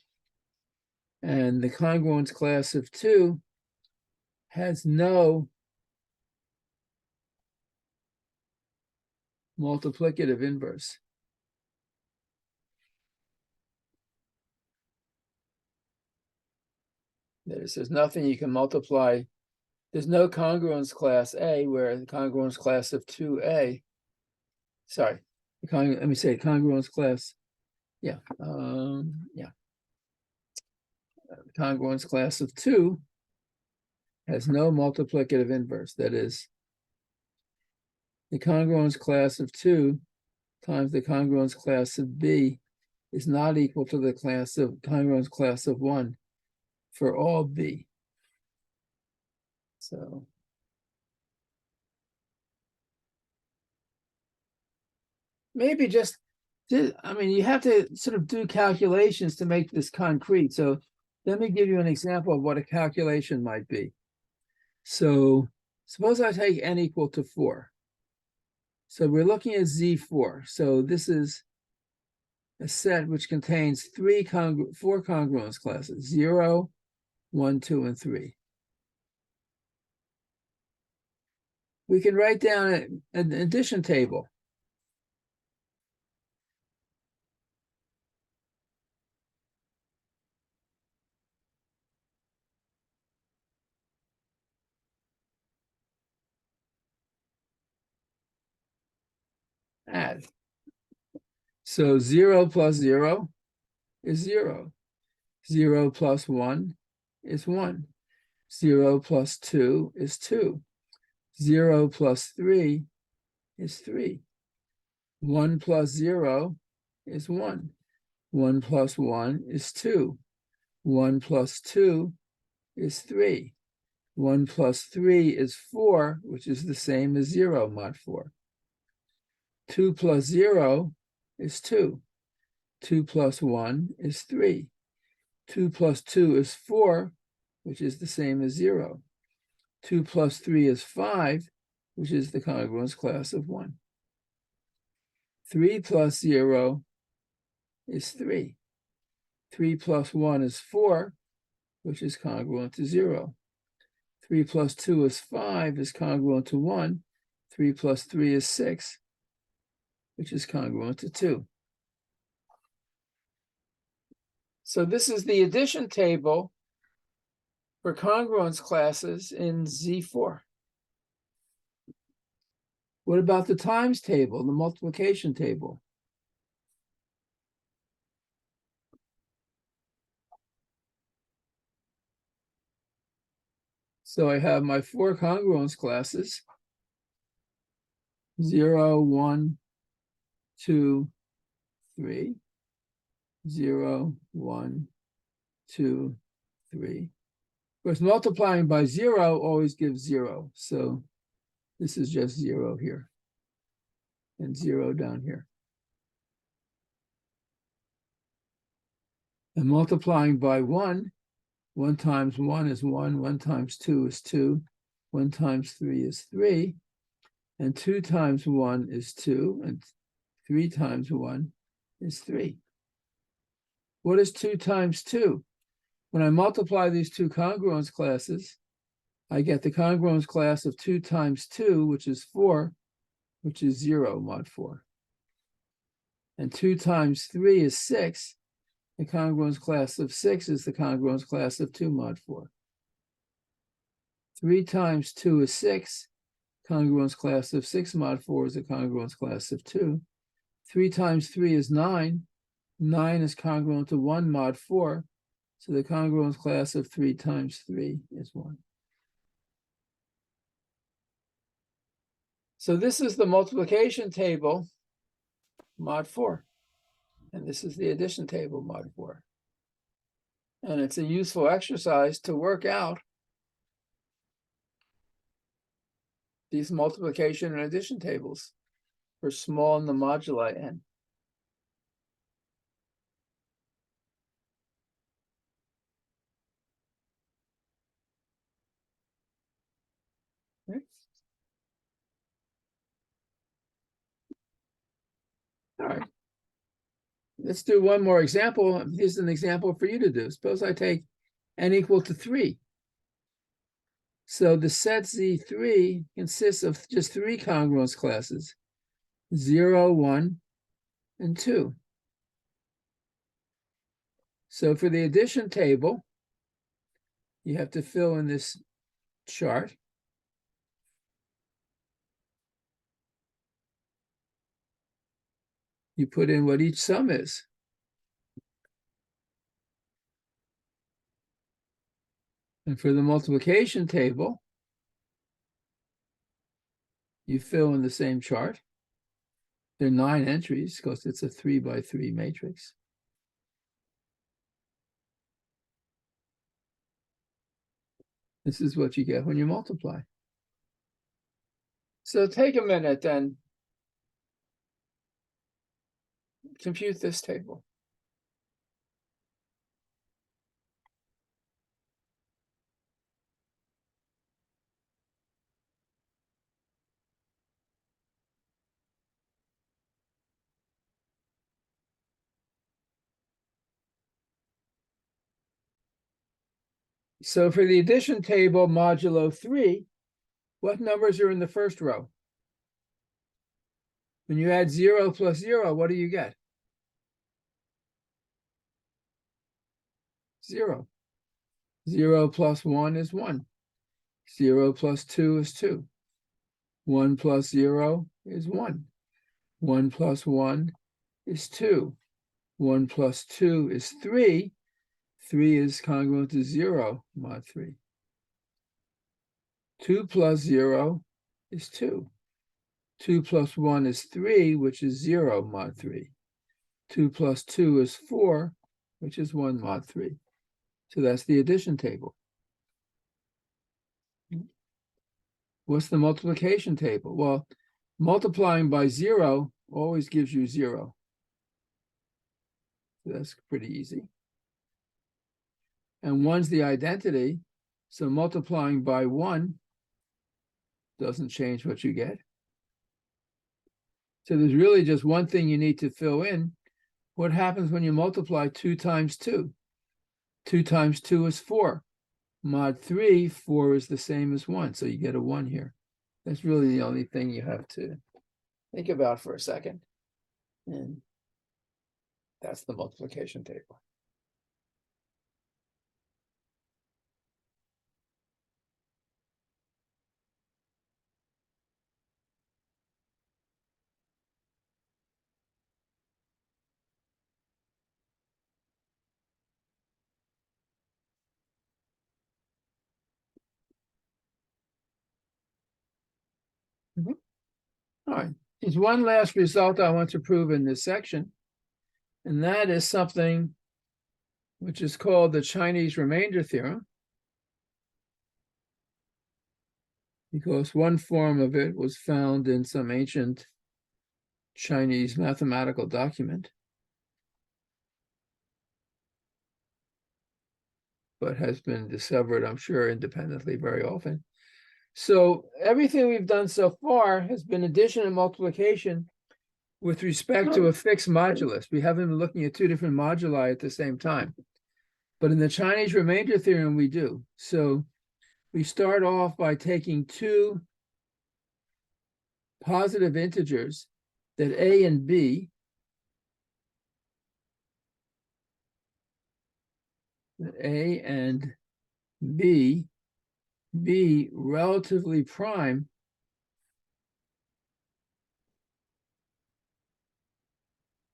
And the congruence class of 2 has no multiplicative inverse. There's nothing you can multiply. There's no congruence class A where the congruence class of 2A, sorry, let me say congruence class, congruence class of 2 has no multiplicative inverse. That is, the congruence class of 2 times the congruence class of B is not equal to the congruence class of 1 for all B. So maybe you have to sort of do calculations to make this concrete. So let me give you an example of what a calculation might be. So suppose I take n equal to 4. So we're looking at Z4. So this is a set which contains 4 congruence classes, 0, 1, 2, and 3. We can write down an addition table. Add. So 0 plus 0 is 0. 0 plus 1 is 1. 0 plus 2 is 2. 0 plus 3 is 3. 1 plus 0 is 1. 1 plus 1 is 2. 1 plus 2 is 3. 1 plus 3 is 4, which is the same as 0 mod 4. 2 plus 0 is 2. 2 plus 1 is 3. 2 plus 2 is 4, which is the same as 0. 2 plus 3 is 5, which is the congruence class of 1. 3 plus 0 is 3. 3 plus 1 is 4, which is congruent to 0. 3 plus 2 is 5, is congruent to 1. 3 plus 3 is 6, which is congruent to 2. So this is the addition table for congruence classes in Z4. What about the times table, the multiplication table? So I have my 4 congruence classes, 0, 1, 2, 3, 0, 1, 2, 3. Of course, multiplying by 0 always gives 0. So this is just 0 here and 0 down here. And multiplying by 1 times 1 is 1, 1 times 2 is 2, 1 times 3 is 3, and 2 times 1 is 2, and 3 times 1 is 3. What is 2 times 2? When I multiply these 2 congruence classes, I get the congruence class of 2 times 2, which is 4, which is 0 mod 4. And 2 times 3 is 6. The congruence class of 6 is the congruence class of 2 mod 4. 3 times 2 is 6. Congruence class of 6 mod 4 is the congruence class of 2. 3 times 3 is 9. 9 is congruent to 1 mod 4. So the congruence class of 3 times 3 is 1. So this is the multiplication table mod 4. And this is the addition table mod 4. And it's a useful exercise to work out these multiplication and addition tables for small in the moduli n. All right. Let's do one more example. Here's an example for you to do. Suppose I take n equal to 3. So the set Z3 consists of just 3 congruence classes, 0, 1, and 2. So for the addition table, you have to fill in this chart. You put in what each sum is. And for the multiplication table, you fill in the same chart. There are 9 entries because it's a 3 by 3 matrix. This is what you get when you multiply. So take a minute and compute this table. So for the addition table modulo 3, what numbers are in the first row? When you add 0 plus 0, what do you get? 0. 0 plus 1 is 1. 0 plus 2 is 2. 1 plus 0 is 1. 1 plus 1 is 2. 1 plus 2 is 3. 3 is congruent to 0 mod 3. 2 plus 0 is 2. 2 plus 1 is 3, which is 0 mod 3. 2 plus 2 is 4, which is 1 mod 3. So that's the addition table. What's the multiplication table? Well, multiplying by 0 always gives you 0. So that's pretty easy. And 1's the identity, so multiplying by 1 doesn't change what you get. So there's really just one thing you need to fill in. What happens when you multiply 2 times 2? 2 times 2 is 4. Mod 3, 4 is the same as 1, so you get a 1 here. That's really the only thing you have to think about for a second. And that's the multiplication table. All right, there's one last result I want to prove in this section, and that is something which is called the Chinese remainder theorem, because one form of it was found in some ancient Chinese mathematical document, but has been discovered, I'm sure, independently very often. So everything we've done so far has been addition and multiplication with respect to a fixed modulus. We haven't been looking at 2 different moduli at the same time. But in the Chinese remainder theorem, we do. So we start off by taking 2 positive integers that A and B, be relatively prime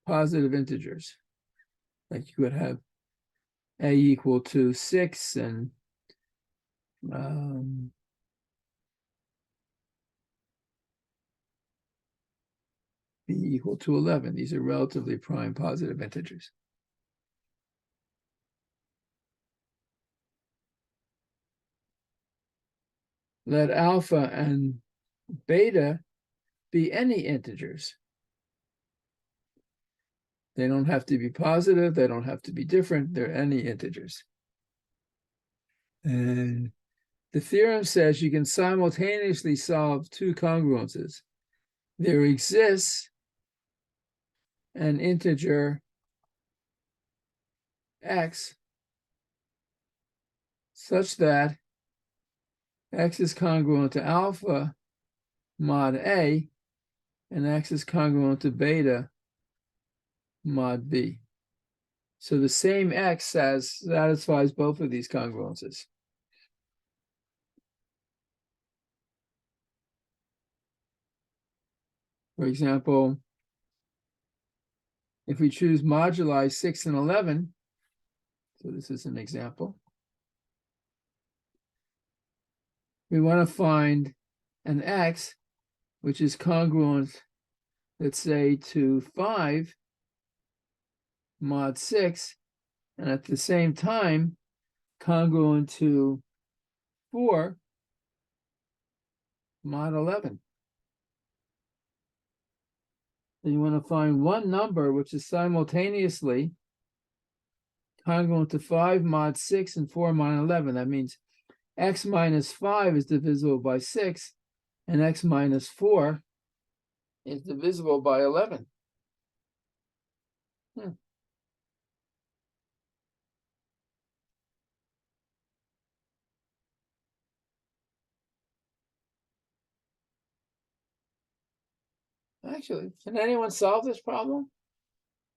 positive integers. Like you would have A equal to 6 and B equal to 11. These are relatively prime positive integers. Let alpha and beta be any integers. They don't have to be positive. They don't have to be different. They're any integers. And the theorem says you can simultaneously solve 2 congruences. There exists an integer x such that x is congruent to alpha mod A and x is congruent to beta mod B. So the same x satisfies both of these congruences. For example, if we choose moduli 6 and 11, so this is an example, we want to find an x which is congruent, let's say, to 5 mod 6, and at the same time congruent to 4 mod 11. And you want to find one number which is simultaneously congruent to 5 mod 6 and 4 mod 11. That means x minus 5 is divisible by 6, and x minus 4 is divisible by 11. Actually, can anyone solve this problem?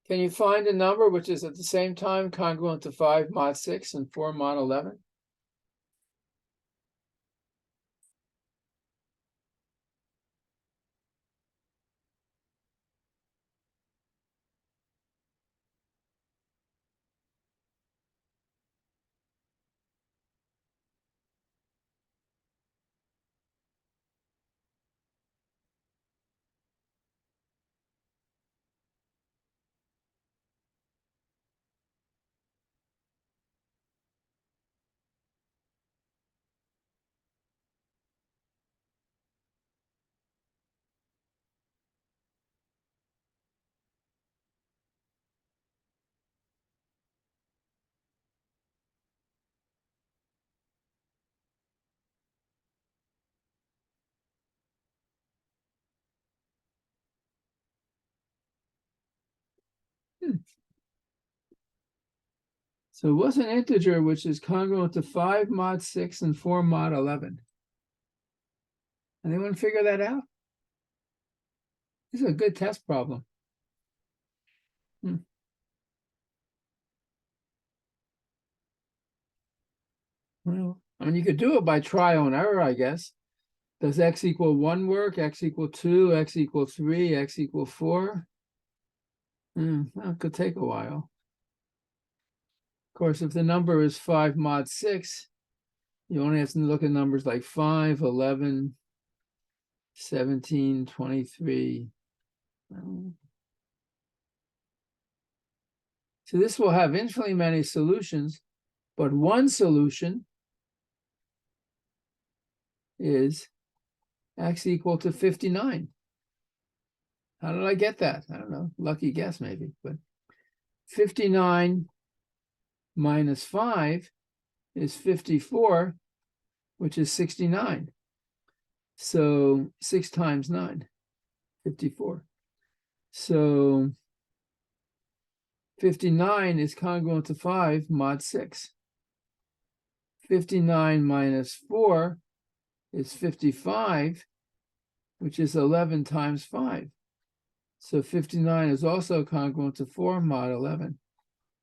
Can you find a number which is at the same time congruent to 5 mod 6 and 4 mod 11? So what's an integer which is congruent to 5 mod 6 and 4 mod 11? Anyone figure that out? This is a good test problem. Well, I mean, you could do it by trial and error, I guess. Does x equal 1 work? X equal 2? X equal 3? X equal 4? Well, it could take a while. Of course, if the number is 5 mod 6, you only have to look at numbers like 5, 11, 17, 23. So this will have infinitely many solutions, but one solution is x equal to 59. How did I get that? I don't know. Lucky guess, maybe. But 59 minus 5 is 54, which is 69. So 6 times 9, 54. So 59 is congruent to 5 mod 6. 59 minus 4 is 55, which is 11 times 5. So 59 is also congruent to 4 mod 11.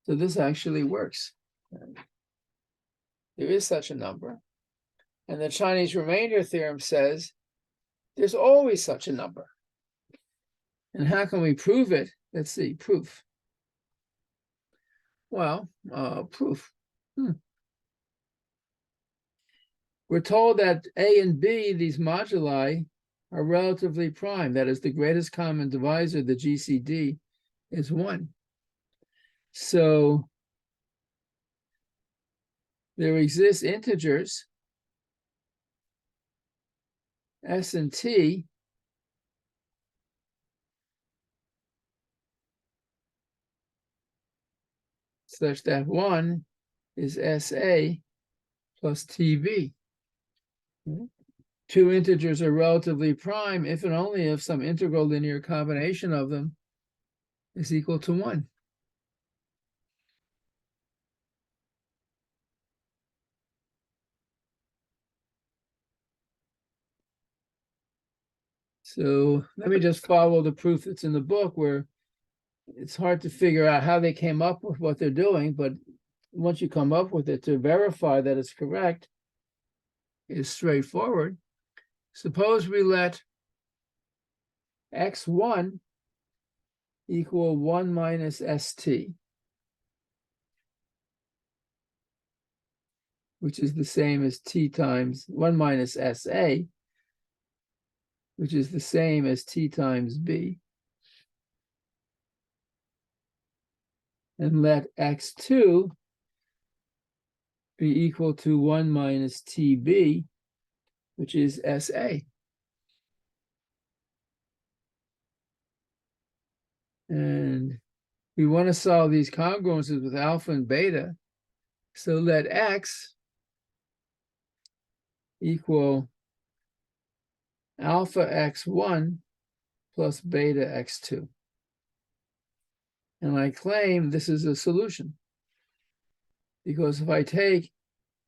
So this actually works. There is such a number. And the Chinese remainder theorem says there's always such a number. And how can we prove it? Let's see, proof. Well, proof. We're told that A and B, these moduli, are relatively prime. That is, the greatest common divisor, the GCD, is 1. So there exist integers, S and T, such that 1 is SA plus TB. Two integers are relatively prime if and only if some integral linear combination of them is equal to 1. So let me just follow the proof that's in the book, where it's hard to figure out how they came up with what they're doing, but once you come up with it, to verify that it's correct is straightforward. Suppose we let x1 equal 1 minus st, which is the same as t times 1 minus sa, which is the same as t times b. And let x2 be equal to 1 minus tb, which is sa. And we want to solve these congruences with alpha and beta. So let x equal alpha x1 plus beta x2. And I claim this is a solution, because if I take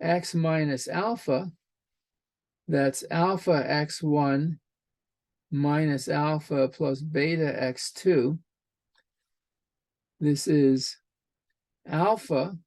x minus alpha, that's alpha x1 minus alpha plus beta x2. This is alpha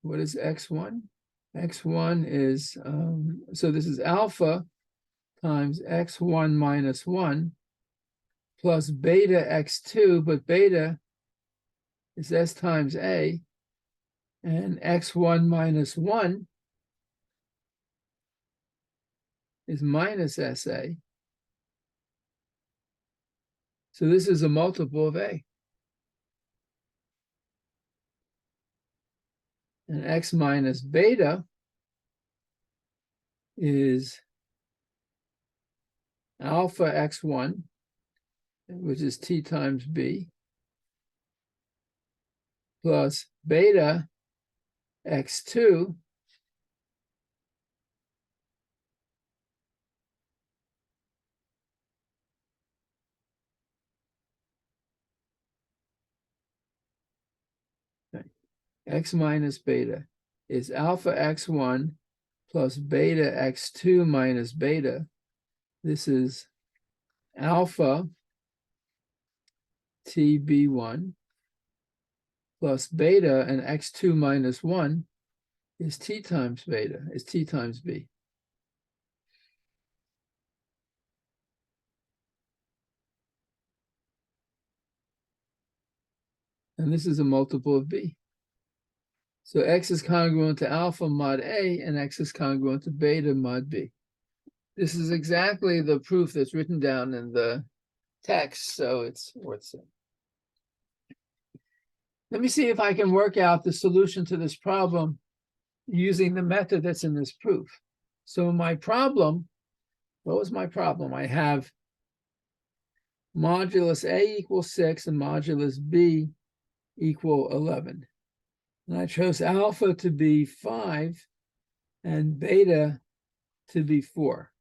what is x1? X1 is, so this is alpha times x1 minus 1 plus beta x2, but beta is s times a, and x1 minus 1 is minus sa. So this is a multiple of a. And x minus beta is alpha x1, which is t times b, plus beta x2, x minus beta is alpha x1 plus beta x2 minus beta. This is alpha tb1 plus beta, and x2 minus 1 is t times beta, is t times b. And this is a multiple of b. So x is congruent to alpha mod a, and x is congruent to beta mod b. This is exactly the proof that's written down in the text, so it's worth saying. Let me see if I can work out the solution to this problem using the method that's in this proof. So my problem, what was my problem? I have modulus a equals 6 and modulus b equal 11. And I chose alpha to be 5 and beta to be 4.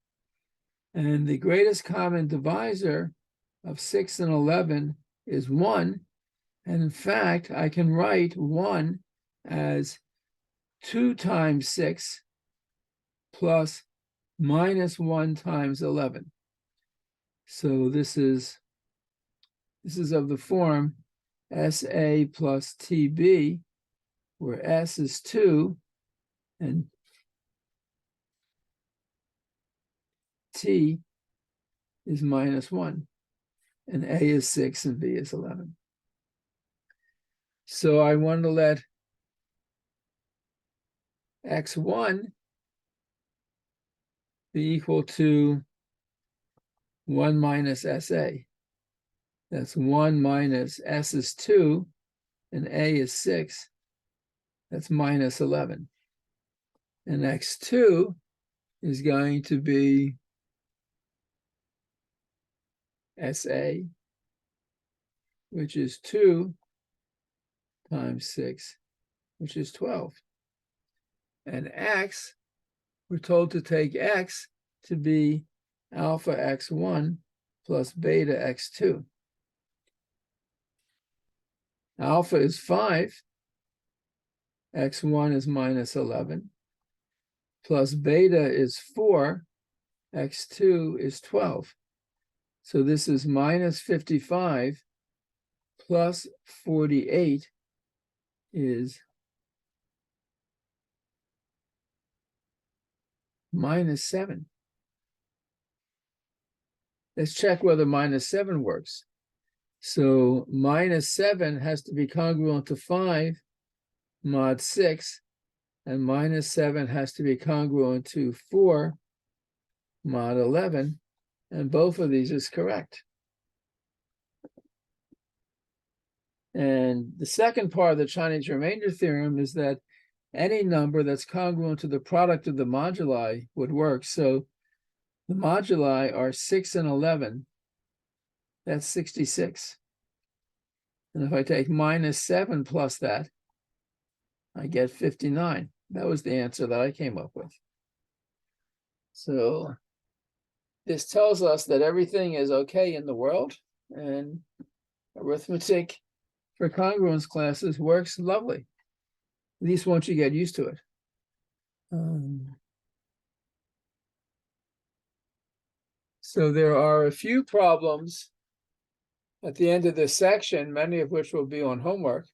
And the greatest common divisor of 6 and 11 is 1. And in fact, I can write 1 as 2 times 6 plus minus 1 times 11. So this is of the form SA plus TB, where S is 2 and T is minus 1, and A is 6 and B is 11. So I want to let x1 be equal to 1 minus SA. That's 1 minus S is 2 and A is 6. That's minus 11. And x2 is going to be SA, which is 2 times 6, which is 12. And X, we're told to take X to be alpha X1 plus beta X2. Alpha is 5, X1 is minus 11, plus beta is 4, X2 is 12. So this is minus 55 plus 48 is minus 7. Let's check whether minus 7 works. So minus 7 has to be congruent to 5 mod 6, and minus 7 has to be congruent to 4 mod 11, and both of these is correct. And the second part of the Chinese remainder theorem is that any number that's congruent to the product of the moduli would work. So the moduli are 6 and 11. That's 66. And if I take minus 7 plus that, I get 59. That was the answer that I came up with. So this tells us that everything is okay in the world, and arithmetic for congruence classes works lovely, at least once you get used to it. So there are a few problems at the end of this section, many of which will be on homework,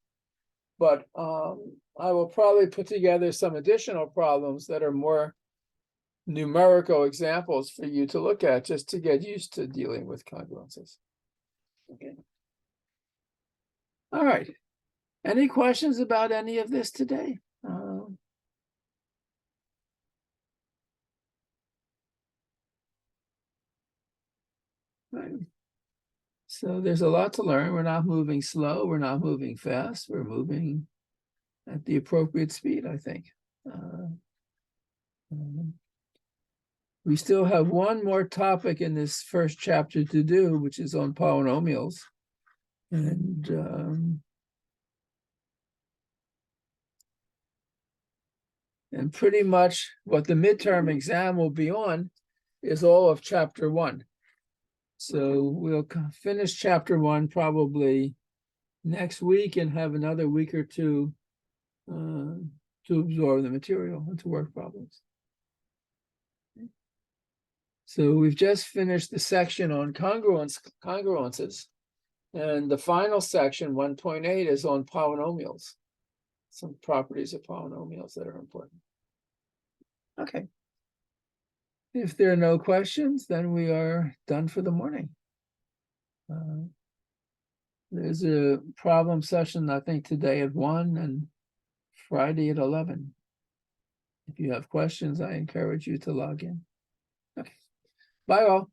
but I will probably put together some additional problems that are more numerical examples for you to look at just to get used to dealing with congruences. Okay. All right. Any questions about any of this today? Right. So there's a lot to learn. We're not moving slow. We're not moving fast. We're moving at the appropriate speed, I think. We still have one more topic in this first chapter to do, which is on polynomials. And pretty much what the midterm exam will be on is all of chapter 1. So we'll finish chapter 1 probably next week and have another week or two to absorb the material and to work problems. So we've just finished the section on congruences, and the final section, 1.8, is on polynomials, some properties of polynomials that are important. Okay. If there are no questions, then we are done for the morning. There's a problem session, I think, today at 1 and Friday at 11. If you have questions, I encourage you to log in. Okay. Bye all.